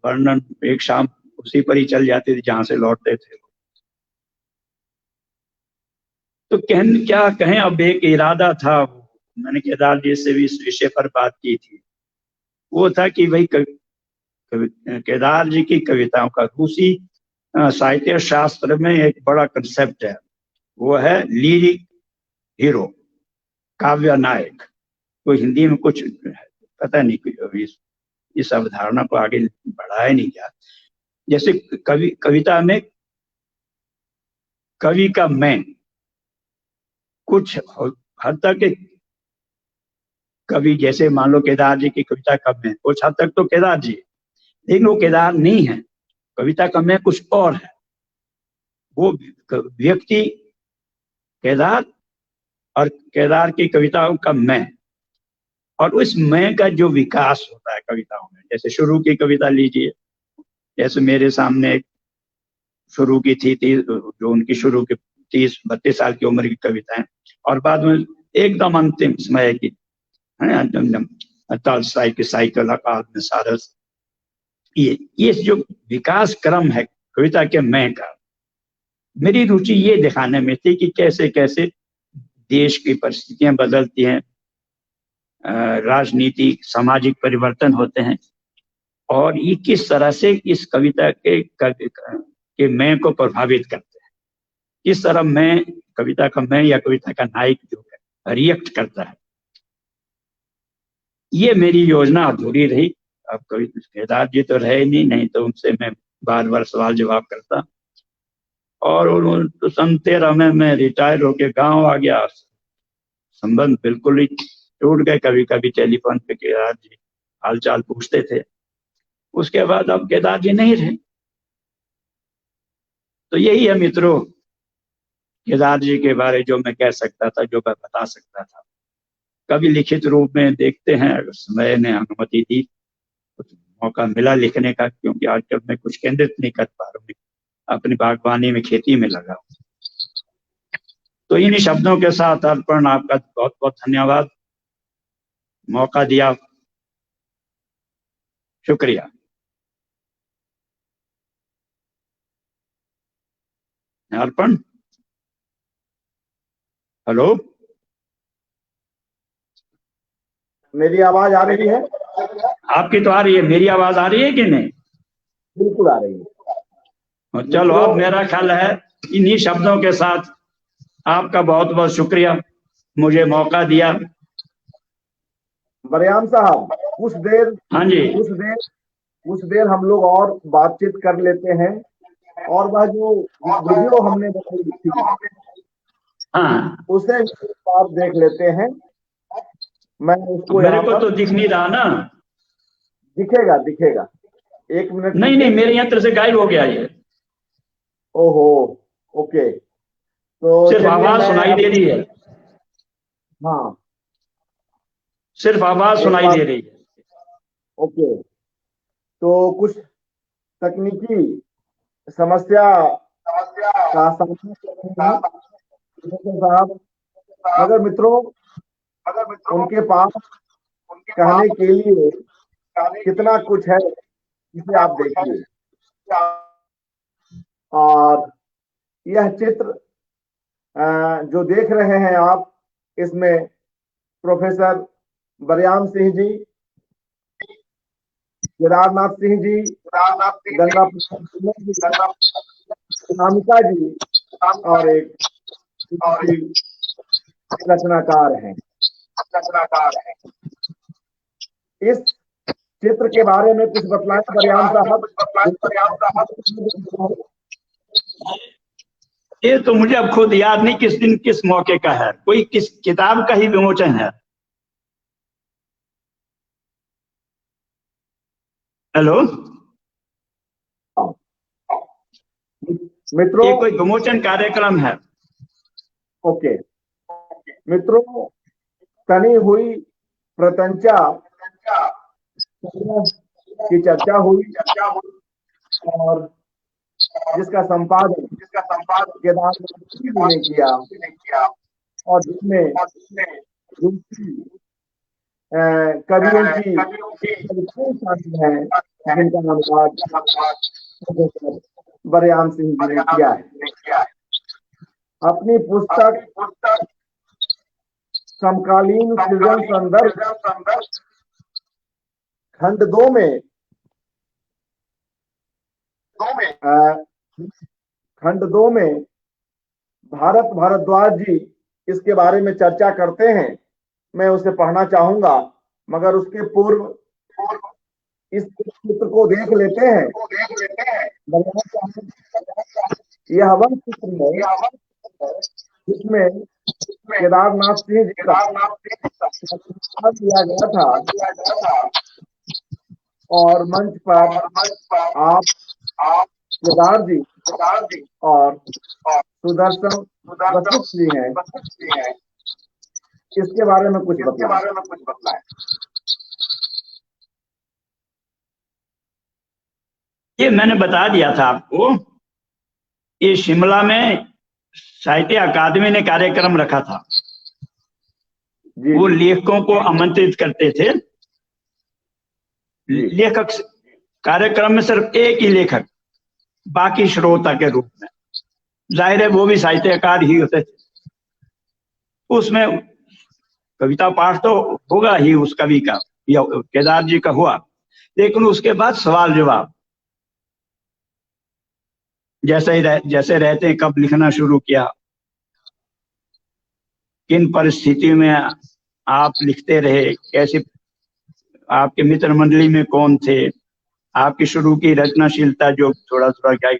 वर्णन एक शाम उसी पर ही चल जाती थी जहां से लौटते थे। तो क्या कहें, अब एक इरादा था, मैंने केदार जी से भी इस विषय पर बात की थी, वो था कि भाई केदार जी की कविताओं का रूसी साहित्य शास्त्र में एक बड़ा कंसेप्ट है, वो है लिरिक हीरो, काव्य नायक। तो हिंदी में कुछ पता नहीं, इस अवधारणा को आगे बढ़ाया नहीं गया। जैसे कविता में कवि का मैं कुछ हद तक, कवि जैसे मान लो केदार जी की कविता का मैं कुछ हद तक तो केदार जी, लेकिन वो केदार नहीं है, कविता का मैं कुछ और है। वो व्यक्ति केदार और केदार की कविताओं का मैं, और उस मैं का जो विकास होता है कविताओं में, जैसे शुरू की कविता लीजिए, जैसे मेरे सामने शुरू की थी जो उनकी शुरू की 30-32 साल की उम्र की कविताएं, और बाद में एकदम अंतिम समय की तालस्टाई की साइकिल, अकाल में सारस, ये जो विकास क्रम है कविता के मैं का, मेरी रुचि ये दिखाने में थी कि कैसे कैसे देश की परिस्थितियां बदलती हैं, राजनीतिक सामाजिक परिवर्तन होते हैं, और ये किस तरह से इस कविता के मैं को प्रभावित करते हैं, किस तरह मैं, कविता का मैं या कविता का नायक जो है रिएक्ट करता है। ये मेरी योजना अधूरी रही। अब केदार जी तो रहे नहीं तो उनसे मैं बार बार सवाल जवाब करता, और तो सन 13 में मैं रिटायर होके गांव आ गया। संबंध बिल्कुल ही टूट गए, कभी कभी टेलीफोन पे केदार जी हालचाल पूछते थे। उसके बाद अब केदार जी नहीं रहे। तो यही है मित्रों केदार जी के बारे जो मैं कह सकता था, जो मैं बता सकता था। कभी लिखित रूप में देखते हैं, अगर समय ने अनुमति दी, कुछ मौका मिला लिखने का, क्योंकि आजकल मैं कुछ केंद्रित नहीं कर पा रहा हूँ, अपनी बागवानी में, खेती में लगा हूँ। तो इन्हीं शब्दों के साथ अर्पण, आपका बहुत बहुत धन्यवाद, मौका दिया, शुक्रिया। अर्पण, हेलो, मेरी आवाज आ रही है? आपकी तो आ रही है, मेरी आवाज आ रही है कि नहीं? बिल्कुल आ रही है। चलो, अब मेरा ख्याल है इन्हीं शब्दों के साथ आपका बहुत बहुत शुक्रिया, मुझे मौका दिया। बरियाम साहब, कुछ देर हाँ जी। कुछ देर कुछ देर हम लोग और बातचीत कर लेते हैं, और वह जो वीडियो हमने बनाई थी हाँ, उसे आप देख लेते हैं। मैं उसको मेरे यहाँ को पर, तो दिख नहीं रहा ना। दिखेगा दिखेगा, 1 मिनट नहीं नहीं, रुकिए। मेरे यंत्र से गायब हो गया ये। ओहो, ओके, तो सिर्फ चलिए आवाज मैं सुनाई अब, दे रही है, हाँ, सिर्फ आवाज एक सुनाई बात, दे रही है। ओके, तो कुछ तकनीकी समस्या का सामना कर रहे हैं प्रोफेसर साहब, मगर मित्रों उनके पास कहने के लिए कितना कुछ है, इसे आप देखिए। और यह चित्र जो देख रहे हैं आप, इसमें प्रोफेसर बरियाम सिंह जी, केदारनाथ सिंह जी, गंगा प्रसाद जी, अनामिका जी, और एक रचनाकार हैं। इस चित्र के बारे में कुछ बतलाएं बरियाम साहब। ये तो मुझे अब खुद याद नहीं किस दिन किस मौके का है, कोई किस किताब का ही विमोचन है। हेलो, मित्रों, ये कोई विमोचन कार्यक्रम है। ओके मित्रों, तनी हुई प्रतंचा की चर्चा हुई, और जिसका संपादन केदारनाथ सिंह जी ने किया, और जिसमें दूसरी कवियों की कविताएं शामिल हैं, जिनका अनुवाद प्रोफेसर बरियाम सिंह जी ने किया है। अपनी पुस्तक समकालीन सृजन संदर्भ खंड 2 में खंड 2 में भारत भारद्वाज जी इसके बारे में चर्चा करते हैं। मैं उसे पढ़ना चाहूंगा, मगर उसके पूर्व इस चित्र को देख लेते हैं। यह वह चित्र है जिसमें केदारनाथ सिंह जी का संस्कार किया गया था, और मंच पर आप केदार जी और सुदर्शन वशिष्ठ जी हैं। इसके बारे में कुछ बतलाएं। ये मैंने बता दिया था आपको, ये शिमला में साहित्य अकादमी ने कार्यक्रम रखा था। जी वो जी लेखकों को आमंत्रित करते थे। जी लेखक कार्यक्रम में सिर्फ एक ही लेखक, बाकी श्रोता के रूप में। जाहिर है वो भी साहित्यकार ही होते थे। उसमें कविता पाठ तो होगा ही उस कवि का या केदार जी का हुआ, लेकिन उसके बाद सवाल जवाब जैसे रहते हैं, कब लिखना शुरू किया, किन परिस्थितियों में आप लिखते रहे, कैसे आपके मित्र मंडली में कौन थे, आपकी शुरू की रचनाशीलता जो थोड़ा थोड़ा क्या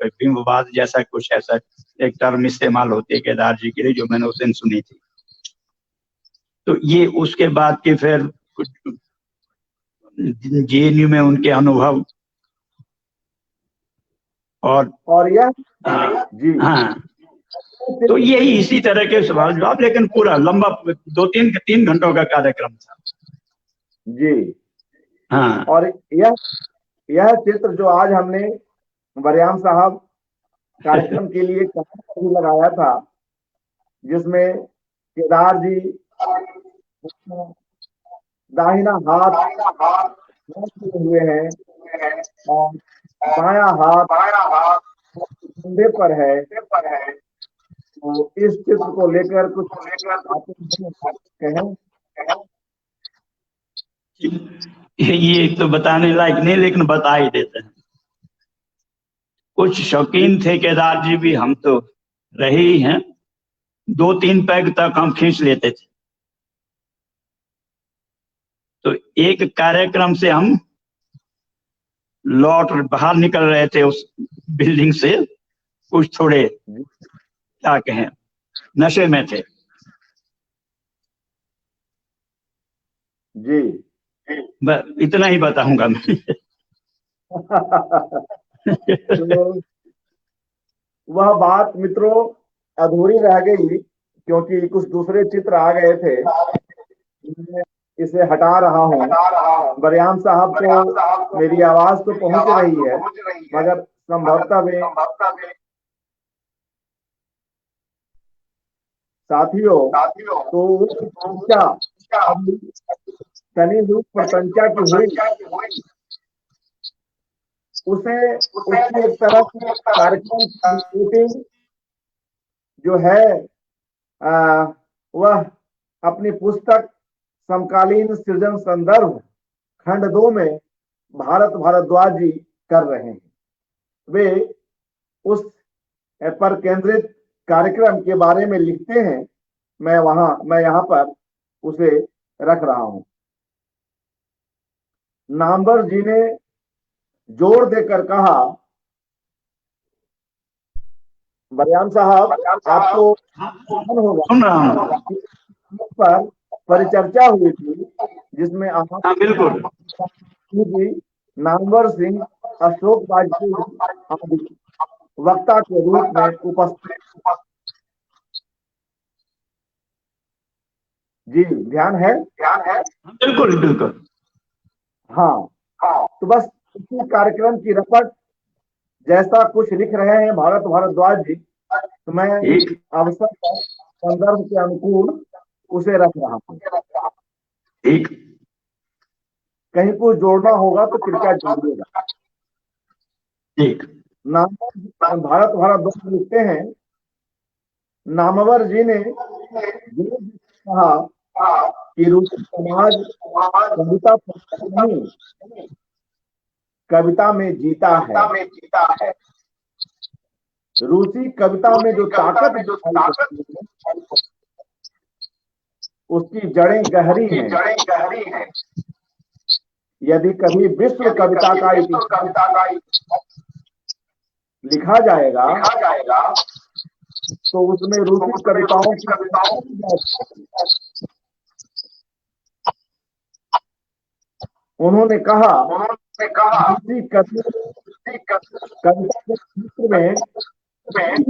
बिंबवाद जैसा कुछ ऐसा एक टर्म इस्तेमाल होती है केदार जी के लिए, जो मैंने उस दिन सुनी थी। तो ये उसके बाद के फिर जेएनयू में उनके अनुभव, और यह जी हाँ, तो यही इसी तरह के सवाल जवाब, लेकिन पूरा लंबा 2-3 घंटों का कार्यक्रम था। जी हाँ, और यह चित्र जो आज हमने बरियाम साहब कार्यक्रम के लिए भी लगाया था, जिसमें केदार जी दाहिना हाथ किए हुए हैं और बायां हाथ कंधे पर है। तो इस चित्र को लेकर कुछ आप कहें। ये तो बताने लायक नहीं, लेकिन बता ही देते हैं। कुछ शौकीन थे केदार जी भी, हम तो रहे ही हैं। 2-3 पैग तक हम खींच लेते थे। तो एक कार्यक्रम से हम लौट बाहर निकल रहे थे उस बिल्डिंग से, कुछ थोड़े क्या कहें नशे में थे जी। बस इतना ही बताऊंगा मैं। तो वह बात मित्रों अधूरी रह गई, क्योंकि कुछ दूसरे चित्र आ गए थे। मैं इसे हटा रहा हूँ। बरियाम साहब को मेरी आवाज तो पहुंच रही है, मगर संभवतः वे साथियों तो शनि हुई प्रपंचा की हुई, उसे उसकी एक तरह की कार्यक्रम की शूटिंग जो है वह अपनी पुस्तक समकालीन सृजन संदर्भ खंड 2 में भारत भारद्वाज जी कर रहे हैं। वे उस पर केंद्रित कार्यक्रम के बारे में लिखते हैं। मैं यहाँ पर उसे रख रहा हूं। नामवर जी ने जोर देकर कहा, बरियाम साहब आपको होगा सुन रहा हूँ। पर परिचर्चा हुई थी, जिसमें आप बिल्कुल जी, नामवर सिंह, अशोक वाजपेयी आदि वक्ता के रूप में उपस्थित। जी ध्यान है? बिल्कुल बिल्कुल। हाँ, तो बस इसी कार्यक्रम की रपट जैसा कुछ लिख रहे हैं भारत भारद्वाज जी, तो मैं अवसर पर संदर्भ के अनुकूल उसे रख रहा हूँ। ठीक, कहीं कुछ जोड़ना होगा तो कृपया जोड़िएगा। ठीक। भारत भारद्वाज लिखते हैं, नामवर जी ने कहा कि रूसी समाज कविता नहीं, कविता में जीता है। रूसी कविता में जो ताकत उसकी जड़ें गहरी हैं। यदि कभी विश्व कविता का इतिहास लिखा जाएगा तो उसमें रूसी कविताओं की उन्होंने कहा रूसी कविता के क्षेत्र में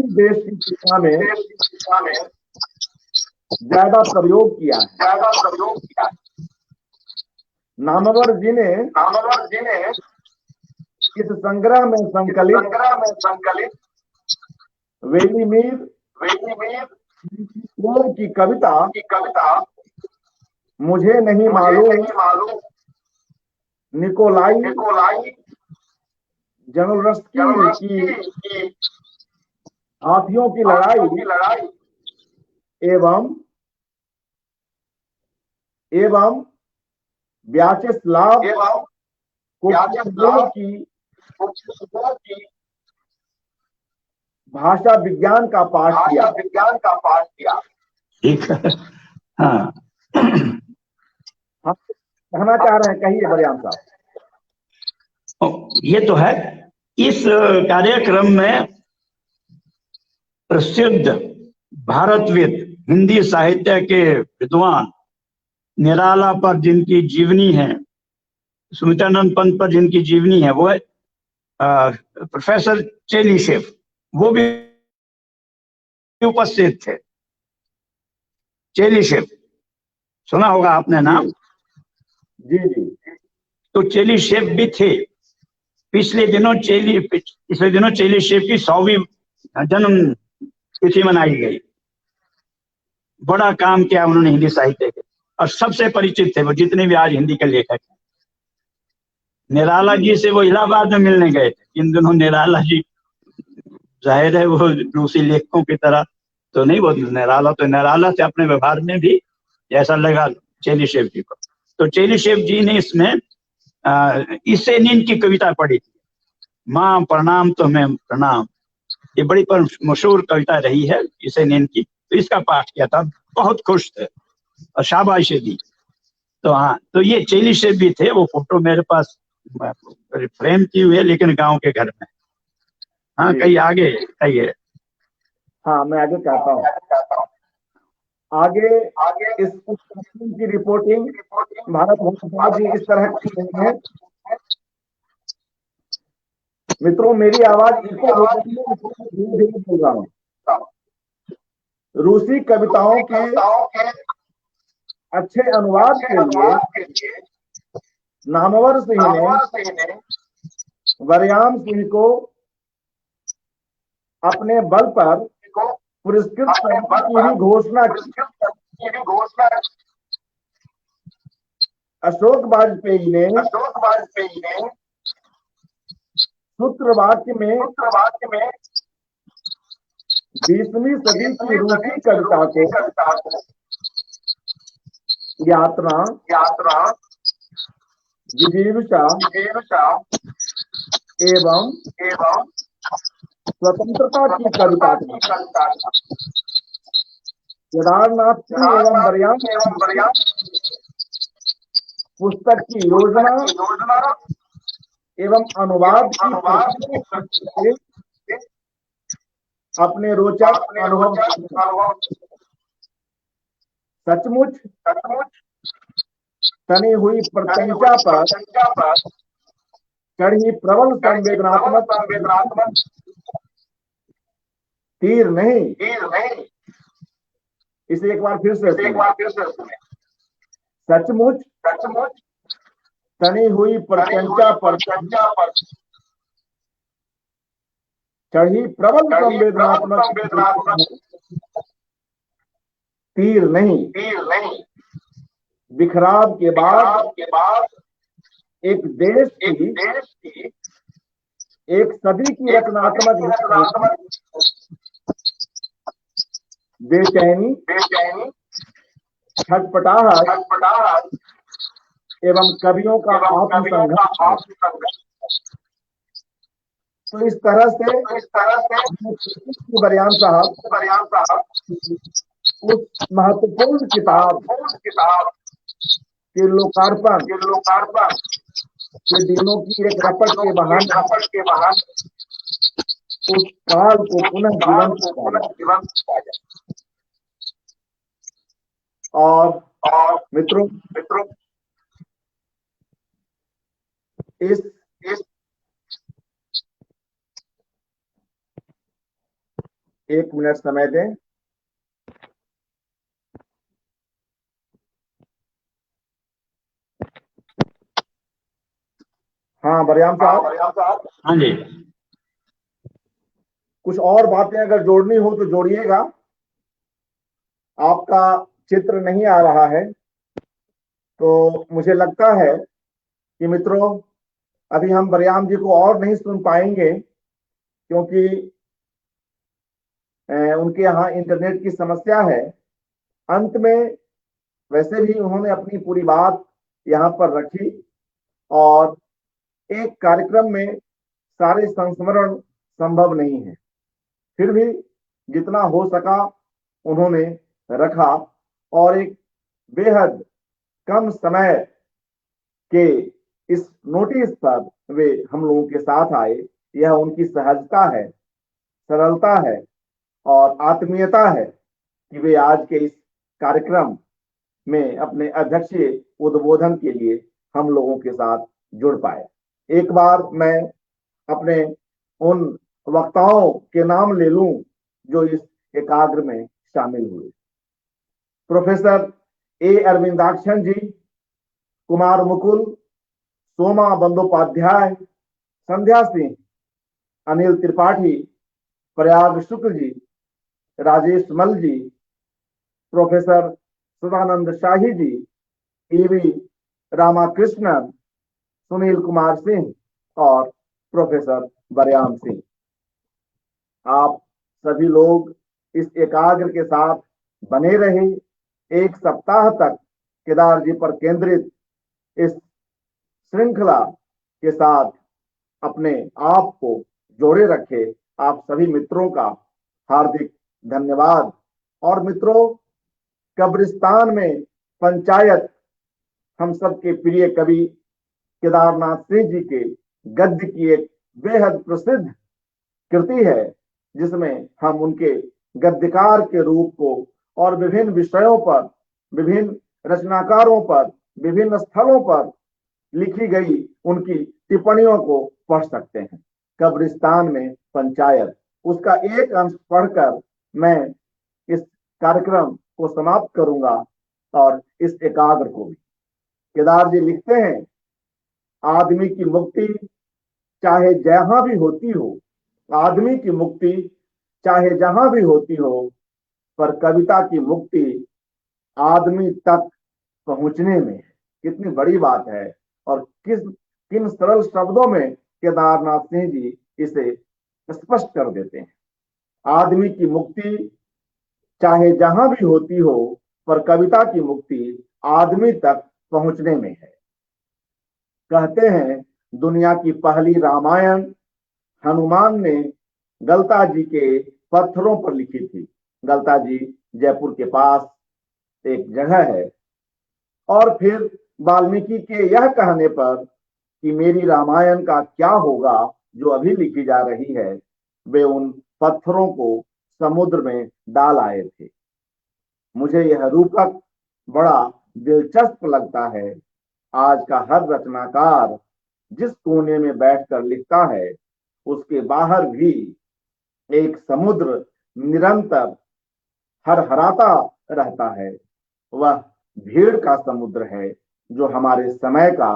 देश की तुलना में ज्यादा प्रयोग किया है। नामवर जी ने इस संग्रह में संकलित वेलिमीर की कविता मुझे नहीं मालूम, निकोलाई जनोल्स्की की हाथियों की लड़ाई एवं व्याचेस्लाव की भाषा विज्ञान का पाठ किया। ठीक है। हाँ, हम कहना चाह रहे हैं, कहिए बरियाम साहब। ये तो है। इस कार्यक्रम में प्रसिद्ध भारतविद हिंदी साहित्य के विद्वान निराला पर जिनकी जीवनी है, सुमित्रानंद पंत पर जिनकी जीवनी है, वो प्रोफेसर चेलीशेव, वो भी उपस्थित थे। चेलीशेव सुना होगा आपने नाम? जी। तो चेलीशेव भी थे। पिछले दिनों चेलीशेव की 100वीं जन्म तिथि मनाई गई। बड़ा काम किया उन्होंने हिंदी साहित्य के, और सबसे परिचित थे वो, जितने भी आज हिंदी के लेखक हैं। निराला जी से वो इलाहाबाद में मिलने गए थे। इन दिनों निराला जी जाहिर है वो रूसी लेखकों की तरह तो नहीं, वो निराला से अपने व्यवहार में भी ऐसा लगा चेलीशेव जी को। तो चेलीशेव जी ने इसमें ईसेनिन की कविता पढ़ी थी, माँ प्रणाम तुम्हें प्रणाम। ये बड़ी पर मशहूर कविता रही है ईसेनिन की, तो इसका पाठ किया था, बहुत खुश थे और शाबाशी दी। तो हाँ, तो ये चेली से भी थे, वो फोटो मेरे पास फ्रेम की हुई है, लेकिन गांव के घर में। हाँ, कहीं आगे कहिए। हाँ, मैं आगे कहता हूँ। आगे इस की रिपोर्टिंग भारत भूषण जी इस तरह की है। मित्रों, मेरी आवाज इको हो रही है, धीरे धीरे बोल रहा हूँ। रूसी कविताओं के अच्छे अनुवाद के लिए नामवर सिंह ने वरयाम सिंह को अपने बल पर पुरस्कृत करने की भी घोषणा की। अशोक वाजपेयी ने सूत्रवाक्य में 20वीं सदी की रूसी कविता को यात्रा, जिजीविषा एवं स्वतंत्रता की कविता केदारनाथ सिंह एवं वरयाम पुस्तक की योजना एवं अनुवाद की अपने रोचक अनुभव सचमुच तनी हुई प्रत्यंचा पर चढ़ी प्रबल संवेदनात्मक तीर नहीं। इसे एक बार फिर से सुने। सचमुच तनी हुई प्रत्यंचा पर चढ़ी प्रबल संवेदनात्मक तीर नहीं। बिखराव के बाद एक देश की एक सदी की रचनात्मक बेचैनी, छटपटाहट एवं कवियों का आत्मसंघर्ष। तो इस तरह से वरयाम साहब उस महत्वपूर्ण किताब के लोकार्पण के दिनों की एक रपट के बहाने उस काल को पुनः जीवंत किया जाए। और मित्रों, इस एक मिनट समय दें। हाँ वरयाम साहब। हाँ जी। कुछ और बातें अगर जोड़नी हो तो जोड़िएगा। आपका चित्र नहीं आ रहा है तो मुझे लगता है कि मित्रों अभी हम वरयाम जी को और नहीं सुन पाएंगे, क्योंकि उनके यहाँ इंटरनेट की समस्या है। अंत में वैसे भी उन्होंने अपनी पूरी बात यहाँ पर रखी और एक कार्यक्रम में सारे संस्मरण संभव नहीं है, फिर भी जितना हो सका उन्होंने रखा और एक बेहद कम समय के इस नोटिस पर वे हम लोगों के साथ आए। यह उनकी सहजता है, सरलता है और आत्मीयता है कि वे आज के इस कार्यक्रम में अपने अध्यक्षीय उद्बोधन के लिए हम लोगों के साथ जुड़ पाए। एक बार मैं अपने उन वक्ताओं के नाम ले लूं जो इस एकाग्र में शामिल हुए। प्रोफेसर ए अरविंदाक्षन जी, कुमार मुकुल, सोमा बंदोपाध्याय, संध्या सिंह, अनिल त्रिपाठी, प्रयाग शुक्ल जी, राजेश मल जी, प्रोफेसर सदानंद शाही जी, ईवी रामाकृष्णन, सुनील कुमार सिंह और प्रोफेसर वरयाम सिंह। आप सभी लोग इस एकाग्र के साथ बने रहे। एक सप्ताह तक केदार जी पर केंद्रित इस श्रृंखला के साथ अपने आप को जोड़े रखे। आप सभी मित्रों का हार्दिक धन्यवाद। और मित्रों, कब्रिस्तान में पंचायत हम सबके प्रिय कवि केदारनाथ सिंह जी के गद्य की एक बेहद प्रसिद्ध कृति है, जिसमें हम उनके गद्यकार के रूप को और विभिन्न विषयों पर, विभिन्न रचनाकारों पर, विभिन्न स्थलों पर लिखी गई उनकी टिप्पणियों को पढ़ सकते हैं। कब्रिस्तान में पंचायत, उसका एक अंश पढ़कर मैं इस कार्यक्रम को समाप्त करूंगा और इस एकाग्र को भी। केदार जी लिखते हैं, आदमी की मुक्ति चाहे जहां भी होती हो, आदमी की मुक्ति चाहे जहां भी होती हो, पर कविता की मुक्ति आदमी तक पहुंचने में है। कितनी बड़ी बात है और किन सरल शब्दों में केदारनाथ सिंह जी इसे स्पष्ट कर देते हैं। आदमी की मुक्ति चाहे जहां भी होती हो, पर कविता की मुक्ति आदमी तक पहुंचने में है। कहते हैं, दुनिया की पहली रामायण हनुमान ने गलता जी के पत्थरों पर लिखी थी। गलता जी जयपुर के पास एक जगह है। और फिर वाल्मीकि के यह कहने पर कि मेरी रामायण का क्या होगा जो अभी लिखी जा रही है, वे उन पत्थरों को समुद्र में डाल आए थे। मुझे यह रूपक बड़ा दिलचस्प लगता है। आज का हर रचनाकार जिस कोने में बैठकर लिखता है, उसके बाहर भी एक समुद्र निरंतर हरहराता रहता है। वह भीड़ का समुद्र है, जो हमारे समय का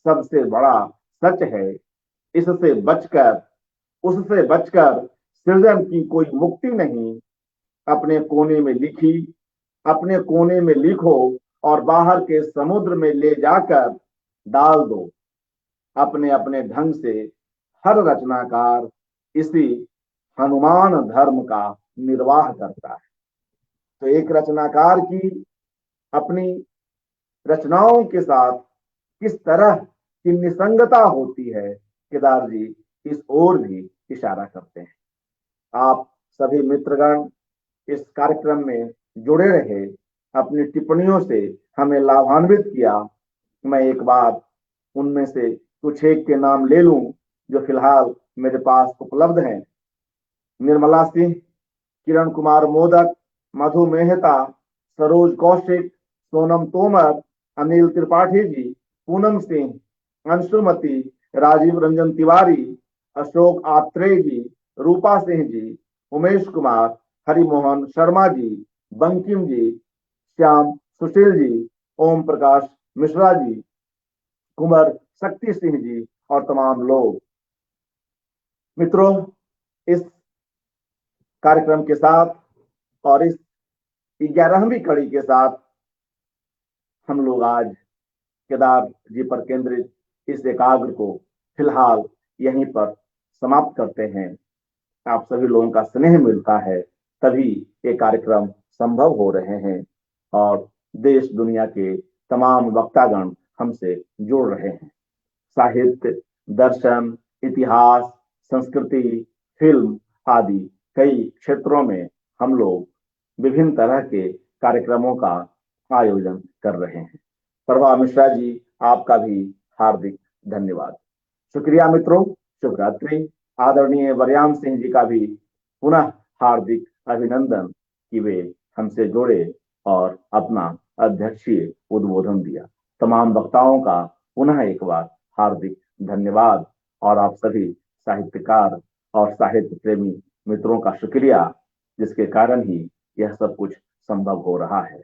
सबसे बड़ा सच है। इससे बचकर, उससे बचकर सृजन की कोई मुक्ति नहीं। अपने कोने में लिखी, अपने कोने में लिखो और बाहर के समुद्र में ले जाकर डाल दो। अपने अपने ढंग से हर रचनाकार इसी हनुमान धर्म का निर्वाह करता है। तो एक रचनाकार की अपनी रचनाओं के साथ किस तरह की निसंगता होती है, केदार जी इस ओर भी इशारा करते हैं। आप सभी मित्रगण इस कार्यक्रम में जुड़े रहे, अपनी टिप्पणियों से हमें लाभान्वित किया। मैं एक बार उनमें से कुछ एक के नाम ले लूं जो फिलहाल मेरे पास उपलब्ध हैं। निर्मला सिंह, किरण कुमार मोदक, मधु मेहता, सरोज कौशिक, सोनम तोमर, अनिल त्रिपाठी जी, पूनम सिंह, अंशुमती, राजीव रंजन तिवारी, अशोक आत्रेय जी, रूपा सिंह जी, उमेश कुमार, हरिमोहन शर्मा जी, बंकिम जी, श्याम सुशील जी, ओम प्रकाश मिश्रा जी, कुंवर शक्ति सिंह जी और तमाम लोग। मित्रों, इस कार्यक्रम के साथ और इस 11वीं कड़ी के साथ हम लोग आज केदार जी पर केंद्रित इस एकाग्र को फिलहाल यहीं पर समाप्त करते हैं। आप सभी लोगों का स्नेह मिलता है, तभी ये कार्यक्रम संभव हो रहे हैं और देश दुनिया के तमाम वक्तागण हमसे जुड़ रहे हैं। साहित्य, दर्शन, इतिहास, संस्कृति, फिल्म आदि कई क्षेत्रों में हम लोग विभिन्न तरह के कार्यक्रमों का आयोजन कर रहे हैं। प्रभा मिश्रा जी, आपका भी हार्दिक धन्यवाद। शुक्रिया मित्रों, शुभ रात्रि। आदरणीय वर्याम सिंह जी का भी पुनः हार्दिक अभिनंदन कि वे हमसे जुड़े और अपना अध्यक्षीय उद्बोधन दिया। तमाम वक्ताओं का पुनः एक बार हार्दिक धन्यवाद और आप सभी साहित्यकार और साहित्य प्रेमी मित्रों का शुक्रिया, जिसके कारण ही यह सब कुछ संभव हो रहा है।